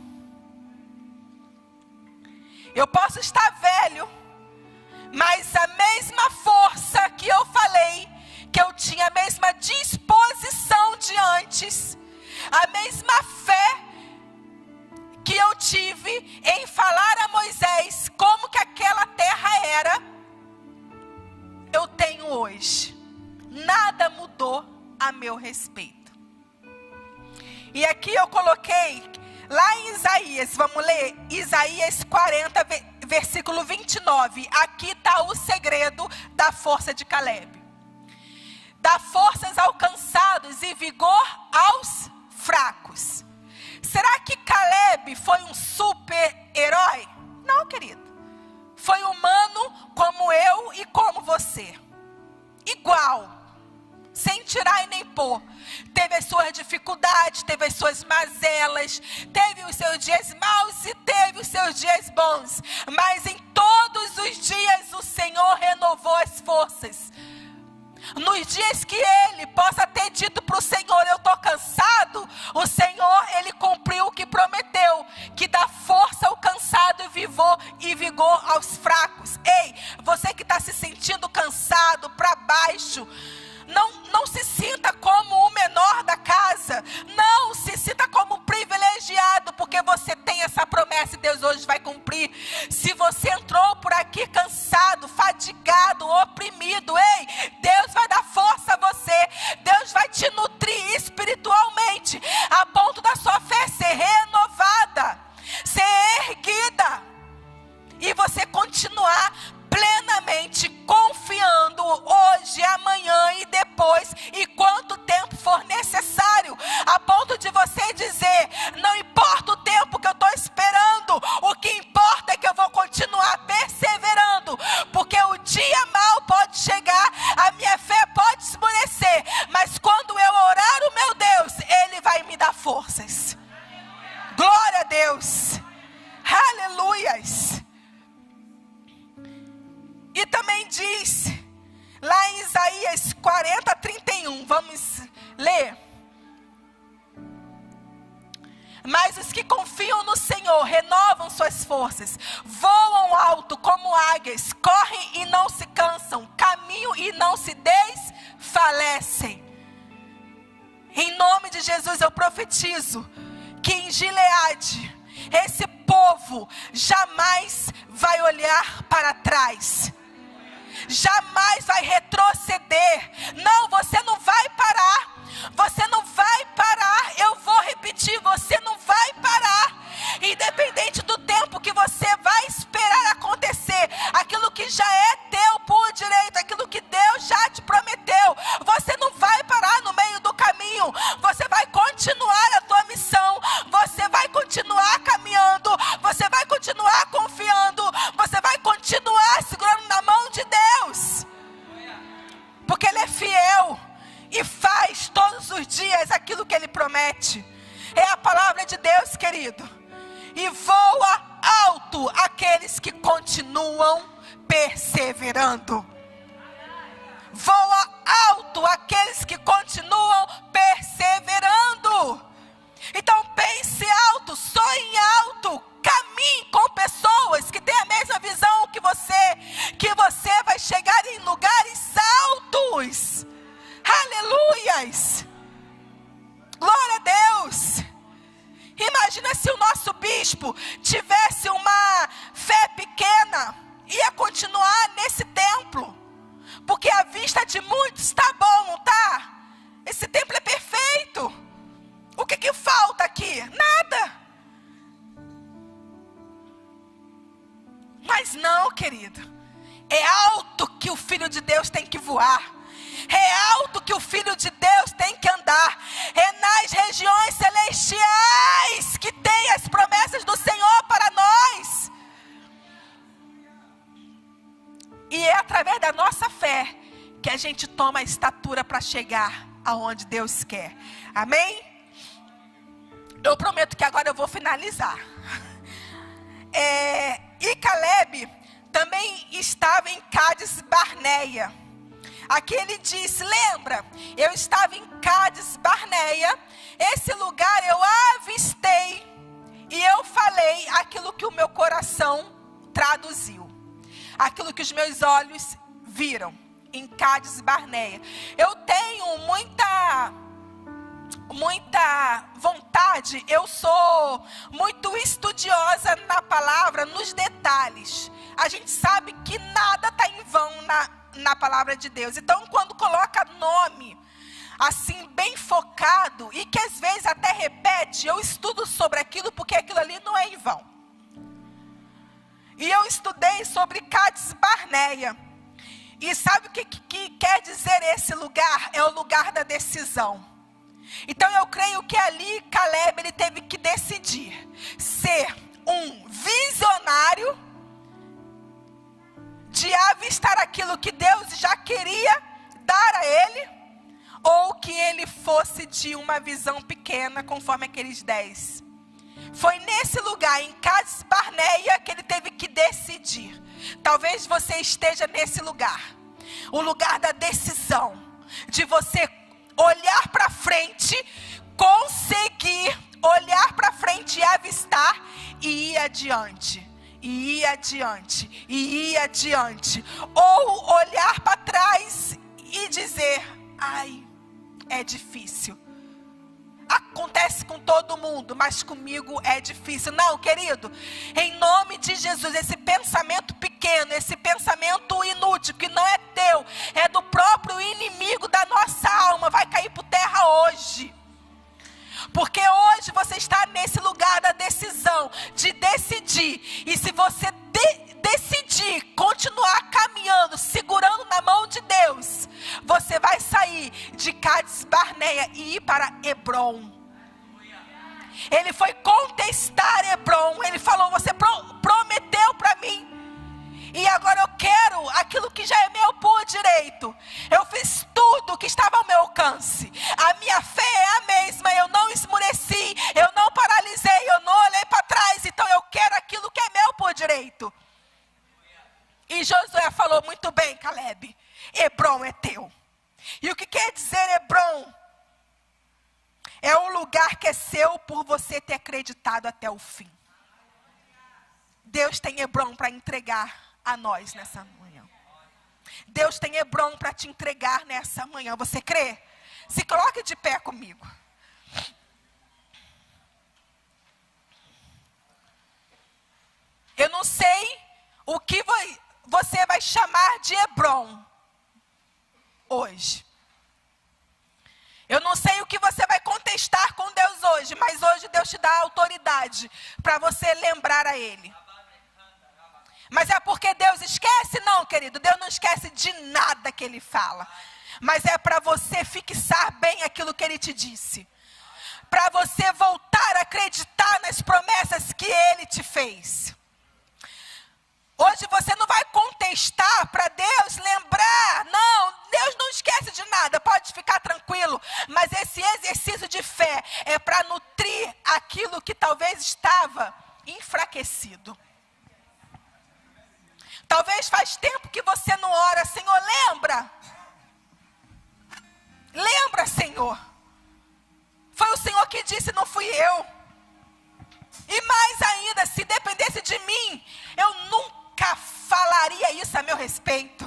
Eu posso estar velho, mas a mesma força que eu falei, que eu tinha a mesma disposição de antes, a mesma fé que eu tive em falar a Moisés como que aquela terra era, eu tenho hoje. Nada mudou a meu respeito. E aqui eu coloquei, lá em Isaías, vamos ler Isaías 40, versículo 29, aqui está o segredo da força de Calebe. Dá forças aos cansados e vigor aos fracos. Será que Calebe foi um super-herói? Não, querido. Foi humano como eu e como você. Igual. Sem tirar e nem pôr. Teve as suas dificuldades, teve as suas mazelas, teve os seus dias maus e teve os seus dias bons. Mas em todos os dias o Senhor renovou as forças. Nos dias que ele possa ter dito para o Senhor, eu estou cansado, o Senhor, ele cumpriu o que prometeu, que dá força ao cansado e vigor aos fracos. Ei, você que está se sentindo cansado, para baixo, não se sinta como o menor da casa. Não se sinta como um privilegiado, porque você tem essa promessa e Deus hoje vai cumprir. Se você entrou por aqui cansado, fadigado, oprimido, ei, Deus vai dar força a você. Deus vai te nutrir espiritualmente, a ponto da sua fé ser renovada, ser erguida, e você continuar plenamente confiando hoje, amanhã e depois, e quanto tempo for necessário, a ponto de você dizer, não importa o tempo que eu estou esperando, o que importa é que eu vou continuar perseverando, porque o dia mau pode chegar, a minha fé pode esmorecer, mas quando eu orar o meu Deus, Ele vai me dar forças. Deus. Aleluias. E também diz, lá em Isaías 40:31, vamos ler. Mas os que confiam no Senhor renovam suas forças, voam alto como águias, correm e não se cansam, caminham e não se desfalecem. Em nome de Jesus eu profetizo que em Gileade, esse povo jamais vai olhar para trás, jamais vai retroceder. Não, você não vai parar, você não vai parar. Eu vou repetir, você não vai parar, independente do tempo que você vai esperar acontecer, aquilo que já é teu por direito, aquilo que Deus já te prometeu, você não vai parar no meio do caminho, você vai continuar a tua missão, você vai continuar caminhando, você vai continuar confiando, você vai continuar segurando na mão de Deus, porque Ele é fiel e faz todos os dias aquilo que Ele promete. É a palavra de Deus, querido. E voa alto aqueles que continuam perseverando. Voa alto aqueles que continuam perseverando. Então pense alto, sonhe alto, caminhe com pessoas que têm a mesma visão que você vai chegar em lugares altos. Aleluias. Glória a Deus. Imagina se o nosso bispo tivesse uma fé pequena, ia continuar nesse templo, porque a vista de muitos está bom, não está? Esse templo é perfeito. O que falta aqui? Nada. Mas não, querido, é alto que o Filho de Deus tem que voar, é alto que o Filho de Deus tem que andar, é nas regiões celestiais que tem as promessas do Senhor para nós. E é através da nossa fé que a gente toma a estatura para chegar aonde Deus quer. Amém? Eu prometo que agora eu vou finalizar. E Caleb também estava em Cádiz Barneia. Aqui ele diz, lembra, eu estava em Cádiz Barneia, esse lugar eu avistei, e eu falei aquilo que o meu coração traduziu, aquilo que os meus olhos viram, em Cádiz Barneia. Eu tenho muita vontade, eu sou muito estudiosa na palavra, nos detalhes. A gente sabe que nada está em vão na palavra de Deus. Então, quando coloca nome assim, bem focado, e que às vezes até repete, eu estudo sobre aquilo, porque aquilo ali não é em vão. E eu estudei sobre Cádiz Barneia. E sabe o que quer dizer esse lugar? É o lugar da decisão. Então eu creio que ali Caleb ele teve que decidir ser um visionário de avistar aquilo que Deus já queria dar a ele, ou que ele fosse de uma visão pequena, conforme aqueles 10. Foi nesse lugar, em Cádiz Barneia, que ele teve que decidir. Talvez você esteja nesse lugar, o lugar da decisão, de você olhar para frente, conseguir olhar para frente e avistar e ir adiante. E ir adiante, e ir adiante. Ou olhar para trás e dizer, ai, é difícil. Acontece com todo mundo, mas comigo é difícil. Não, querido, em nome de Jesus, esse pensamento pequeno, esse pensamento inútil, que não é teu, é do próprio inimigo da nossa alma, vai cair por terra hoje. Porque hoje você está nesse lugar da decisão, de decidir. E se você decidir continuar caminhando, segurando na mão de Deus, você vai sair de Cádiz Barneia e ir para Hebrom. Ele foi contestar Hebrom. Ele falou, você prometeu para mim, e agora eu quero aquilo que já é meu por direito. Eu fiz tudo que estava ao meu alcance. A minha fé é a mesma. Eu não esmureci, eu não paralisei, eu não olhei para trás. falou muito bem, Caleb. Hebrom é teu. E o que quer dizer Hebrom? É um lugar que é seu por você ter acreditado até o fim. Deus tem Hebrom para entregar a nós nessa manhã. Deus tem Hebrom para te entregar nessa manhã. Você crê? Se coloque de pé comigo. Eu não sei o que você vai chamar de Hebrom hoje. Eu não sei o que você vai contestar com Deus hoje, mas hoje Deus te dá autoridade para você lembrar a Ele. Mas é porque Deus esquece? Não, querido. Deus não esquece de nada que Ele fala. Mas é para você fixar bem aquilo que Ele te disse. Para você voltar a acreditar nas promessas que Ele te fez. Hoje você não vai contestar para Deus lembrar. Não, Deus não esquece de nada, pode ficar tranquilo. Mas esse exercício de fé é para nutrir aquilo que talvez estava enfraquecido. Talvez faz tempo que você não ora. Senhor, lembra. Lembra, Senhor. Foi o Senhor que disse, não fui eu. E mais ainda, se dependesse de mim, eu nunca falaria isso a meu respeito.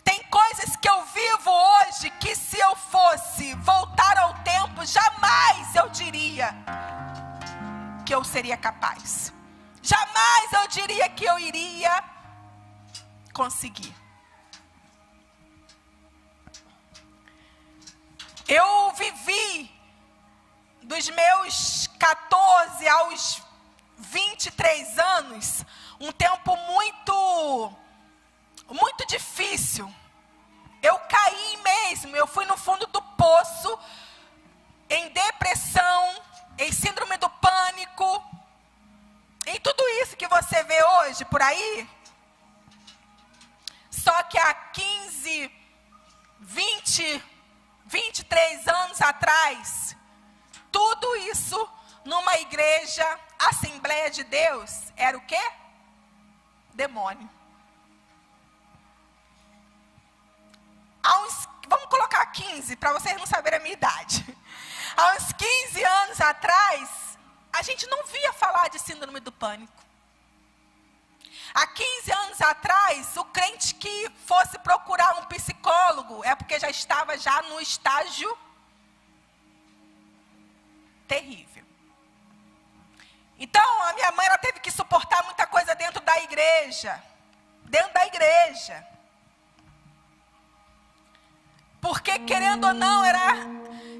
Tem coisas que eu vivo hoje que se eu fosse voltar ao tempo, jamais eu diria que eu seria capaz. Jamais eu diria que eu iria conseguir. Eu vivi dos meus 14 aos 23 anos, um tempo muito difícil. Eu caí mesmo, eu fui no fundo do poço, em depressão, em síndrome do pânico, em tudo isso que você vê hoje por aí. Só que há 15, 20, 23 anos atrás, tudo isso numa igreja, Assembleia de Deus, era o quê? Demônio. Vamos colocar 15, para vocês não saberem a minha idade. Há uns 15 anos atrás, a gente não via falar de síndrome do pânico. Há 15 anos atrás, o crente que fosse procurar um psicólogo, é porque já estava no estágio terrível. Então, a minha mãe, ela teve que suportar muita coisa dentro da igreja. Porque, querendo ou não,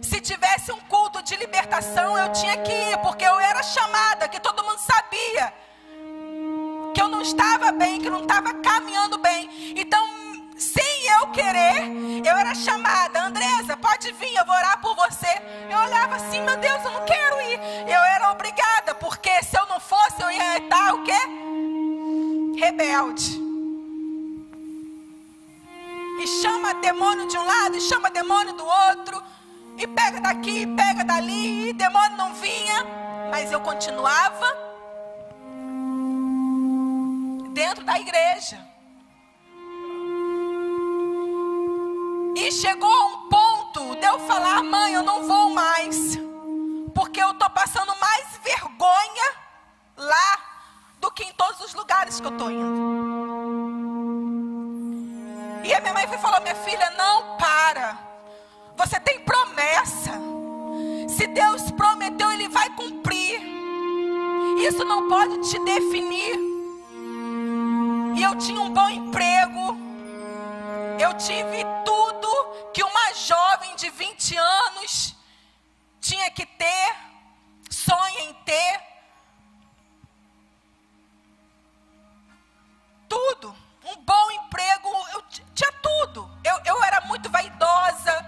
se tivesse um culto de libertação, eu tinha que ir, porque eu era chamada, que todo mundo sabia que eu não estava bem, que eu não estava caminhando bem. Então, sem eu querer, eu era chamada. Andresa, pode vir, eu vou orar por você. Eu olhava assim, meu Deus, eu não quero ir. Eu era obrigada, porque se eu não fosse, eu ia estar o quê? Rebelde. E chama demônio de um lado, e chama demônio do outro. E pega daqui, e pega dali. E demônio não vinha. Mas eu continuava dentro da igreja. E chegou a um ponto de eu falar, mãe, eu não vou mais. Porque eu estou passando mais vergonha lá do que em todos os lugares que eu estou indo. E a minha mãe falou, minha filha, não para. Você tem promessa. Se Deus prometeu, Ele vai cumprir. Isso não pode te definir. E eu tinha um bom emprego. Eu tive tudo que uma jovem de 20 anos tinha que ter, sonha em ter. Tudo. Um bom emprego, eu tinha tudo. Eu era muito vaidosa.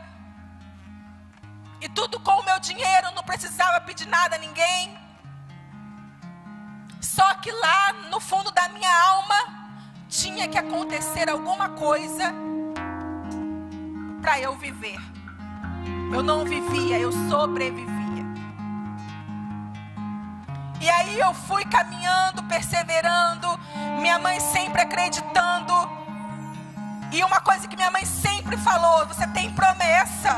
E tudo com o meu dinheiro, não precisava pedir nada a ninguém. Só que lá no fundo da minha alma tinha que acontecer alguma coisa para eu viver. Eu não vivia, eu sobrevivia. E aí eu fui caminhando, perseverando, minha mãe sempre acreditando. E uma coisa que minha mãe sempre falou: você tem promessa,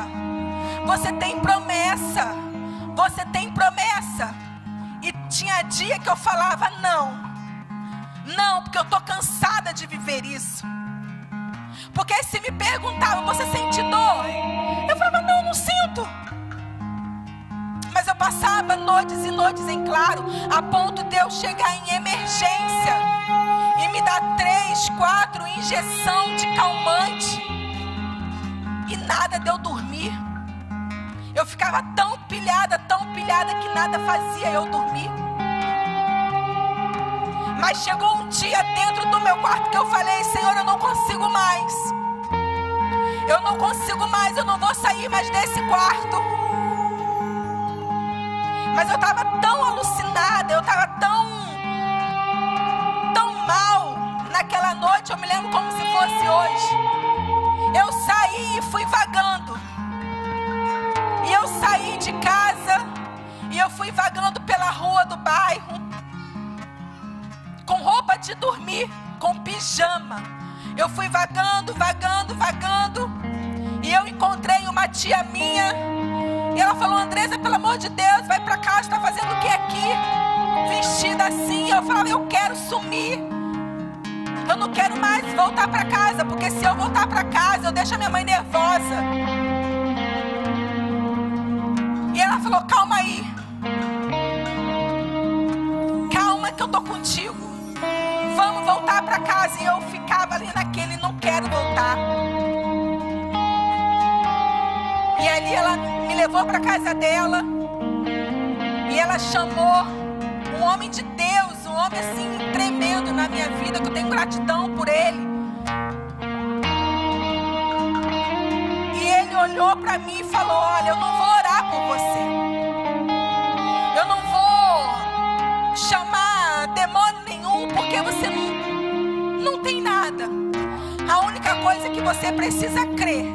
você tem promessa, você tem promessa. E tinha dia que eu falava não, porque eu tô cansada de viver isso. Porque se me perguntavam: você sente dor? Eu falava: não sinto. Mas eu passava noites e noites em claro, a ponto de eu chegar em emergência e me dar 3, 4 injeção de calmante e nada de eu dormir. Eu ficava tão pilhada que nada fazia eu dormir. Mas chegou um dia dentro do meu quarto que eu falei: Senhor, eu não consigo mais. Eu não consigo mais, eu não vou sair mais desse quarto. Mas eu estava tão alucinada, eu estava tão mal naquela noite, eu me lembro como se fosse hoje. Eu saí e fui vagando. E eu saí de casa e eu fui vagando pela rua do bairro, com roupa de dormir, com pijama. Eu fui vagando. E eu encontrei uma tia minha. E ela falou: Andressa, pelo amor de Deus, vai pra casa, está fazendo o que aqui? Vestida assim. Eu falava: eu quero sumir. Eu não quero mais voltar pra casa, porque se eu voltar pra casa, eu deixo a minha mãe nervosa. E ela falou: calma aí. Calma que eu tô contigo. Vamos voltar pra casa. E eu ficava ali naquele: não quero voltar. E ali ela me levou para casa dela. E ela chamou um homem de Deus, um homem assim tremendo na minha vida, que eu tenho gratidão por ele. E ele olhou para mim e falou: olha, eu não vou orar por você. Eu não vou chamar demônio nenhum, porque você não tem nada. A única coisa que você precisa crer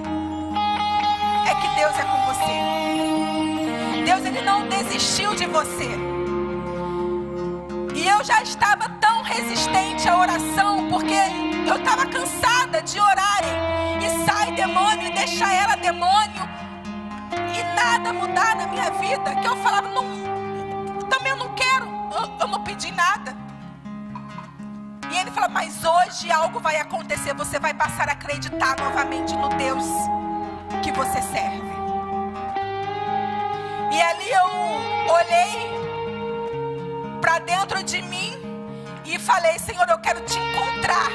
é que Deus é com você. Deus, Ele não desistiu de você. E eu já estava tão resistente à oração, porque eu estava cansada de orarem e sai demônio e deixa ela demônio e nada mudar na minha vida, que eu falava: não, também eu não quero, eu não pedi nada. E ele falou: mas hoje algo vai acontecer, você vai passar a acreditar novamente no Deus que você serve. E ali eu olhei para dentro de mim e falei: Senhor, eu quero te encontrar,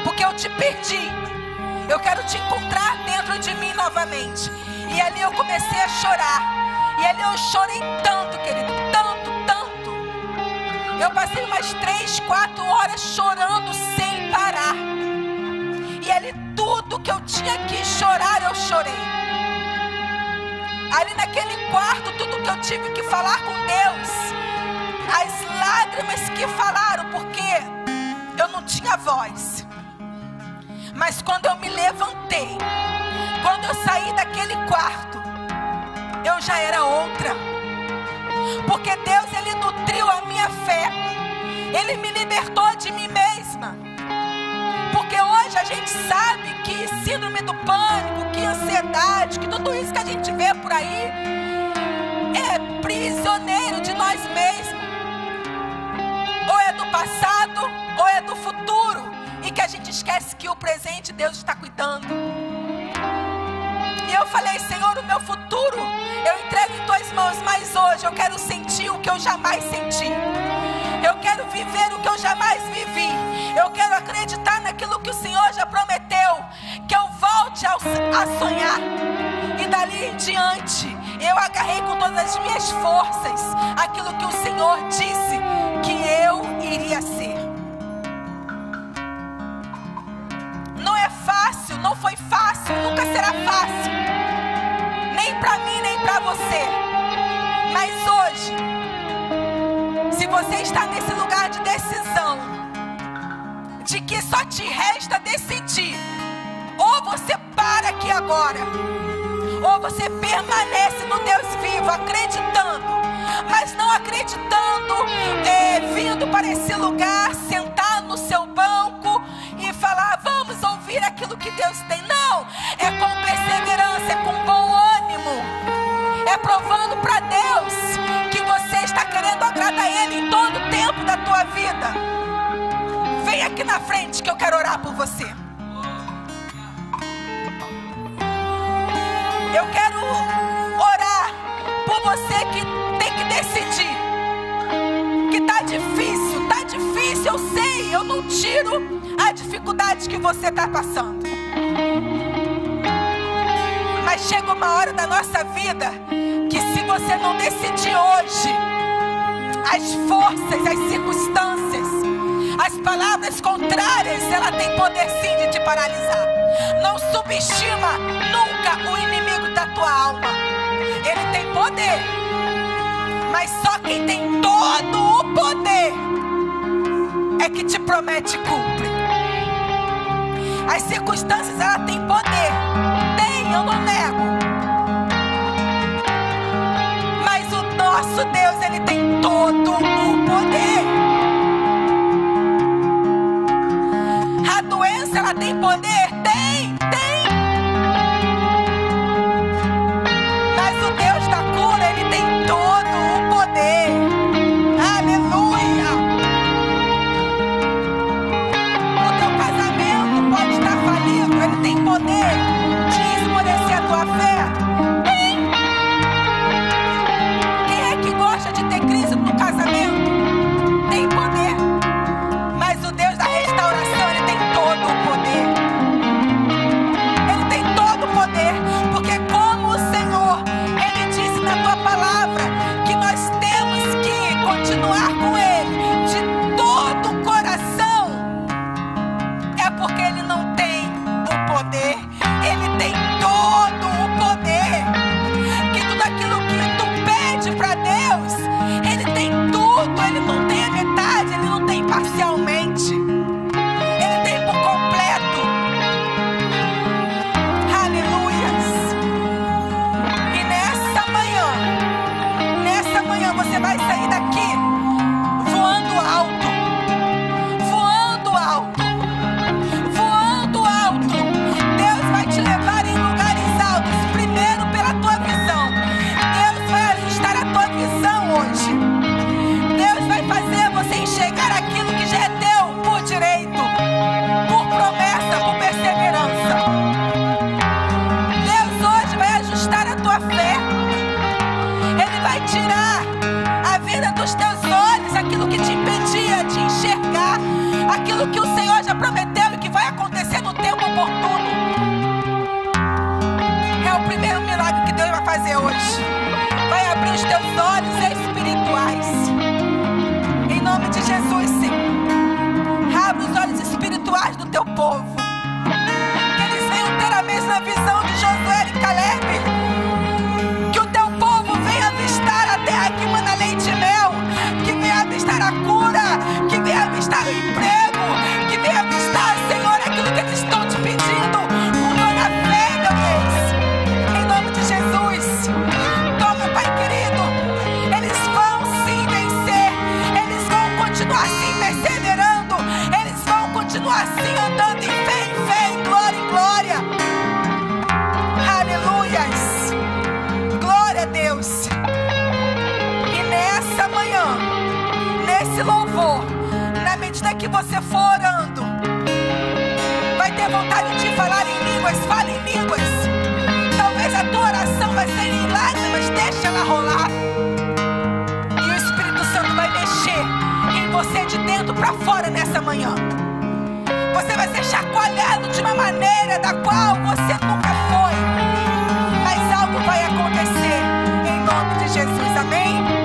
porque eu te perdi. Eu quero te encontrar dentro de mim novamente. E ali eu comecei a chorar. E ali eu chorei tanto, querido, tanto. Eu passei umas 3, 4 horas chorando sem parar. E ali tudo que eu tinha que chorar, eu chorei. Ali naquele quarto, tudo que eu tive que falar com Deus, as lágrimas que falaram, porque eu não tinha voz. Mas quando eu me levantei, quando eu saí daquele quarto, eu já era outra. Porque Deus, Ele nutriu a minha fé. Ele me libertou de mim mesma. Porque hoje a gente sabe que síndrome do pânico, que ansiedade, que tudo isso que a gente vê por aí é prisioneiro de nós mesmos. Ou é do passado, ou é do futuro. E que a gente esquece que o presente Deus está cuidando. E eu falei: Senhor, o meu futuro eu entrego em tuas mãos. Mas hoje eu quero sentir o que eu jamais senti. Eu quero viver o que eu jamais vivi. Eu quero acreditar naquilo que o Senhor já prometeu, que eu volte a sonhar. E dali em diante eu agarrei com todas as minhas forças aquilo que o Senhor disse que eu iria ser. Não é fácil, não foi fácil, nunca será fácil, nem para mim, nem para você. Mas hoje, se você está nesse lugar de decisão, de que só te resta decidir, ou você para aqui agora, ou você permanece no Deus vivo, acreditando, mas não acreditando para esse lugar, sentar no seu banco e falar: vamos ouvir aquilo que Deus tem. Não, é com perseverança, é com bom ânimo, é provando para Deus que você está querendo agradar a Ele em todo o tempo da tua vida. Vem aqui na frente que eu quero orar por você. Eu quero orar por você que tem que decidir. Que tá difícil, eu sei, eu não tiro a dificuldade que você está passando. Mas chega uma hora da nossa vida que, se você não decidir hoje, as forças, as circunstâncias, as palavras contrárias, ela tem poder sim de te paralisar. Não subestima nunca o inimigo da tua alma. Ele tem poder, mas só quem tem todo o poder é que te promete e cumpre. As circunstâncias, ela tem poder. Tem, eu não nego. Mas o nosso Deus, Ele tem todo o poder. A doença, ela tem poder? Tem. Mas o Deus da cura, Ele tem todo o poder. Aleluia. O teu casamento pode estar falido, Ele tem poder de esmorecer a tua fé. Tem. Quem é que gosta de ter crise no casamento? Tem poder. Mas o Deus da restauração, Ele tem todo o poder. Ele tem todo o poder. Porque como o Senhor, Ele disse na tua palavra que nós temos que continuar com Ele de todo o coração, é porque Ele não tem o poder. Ele tem todo o poder. Que tudo aquilo que tu pede para Deus, Ele tem tudo. Ele não tem a metade, Ele não tem parcialmente. Ele tem por completo. Aleluias. E nessa manhã você vai sair daqui voando alto. Voando alto. Voando alto. Deus vai te levar em lugares altos. Primeiro pela tua visão. Deus vai ajustar a tua visão hoje. Deus vai fazer você enxergar aquilo que já é teu por direito, por promessa, por perseverança. Deus hoje vai ajustar a tua fé. Ele vai tirar a vida dos teus olhos, aquilo que te impedia de enxergar aquilo que o Senhor já prometeu e que vai acontecer no tempo oportuno. É o primeiro milagre que Deus vai fazer hoje. Vai abrir os teus olhos espirituais. Em nome de Jesus, Senhor. Abre os olhos espirituais do teu povo. Que eles venham ter a mesma visão de Josué e Caleb. Que o teu povo venha avistar a terra que mana leite e mel. Que venha avistar a cura. Que venha avistar o emprego. Que venha avistar, Senhor, aquilo que eles estão te pedindo. Com toda a fé, meu Deus. Em nome de Jesus. Toma, Pai querido. Eles vão sim vencer. Eles vão continuar assim perseverando. Eles vão continuar assim andando em fé, em glória em glória. Aleluias. Glória a Deus. E nessa manhã, nesse louvor, na medida que você for orando, vai ter vontade de falar em línguas. Fale em línguas. Talvez a tua oração vai ser em lágrimas. Deixa ela rolar. E o Espírito Santo vai mexer em você de dentro para fora nessa manhã. Você vai ser chacoalhado de uma maneira da qual você nunca foi. Mas algo vai acontecer em nome de Jesus. Amém?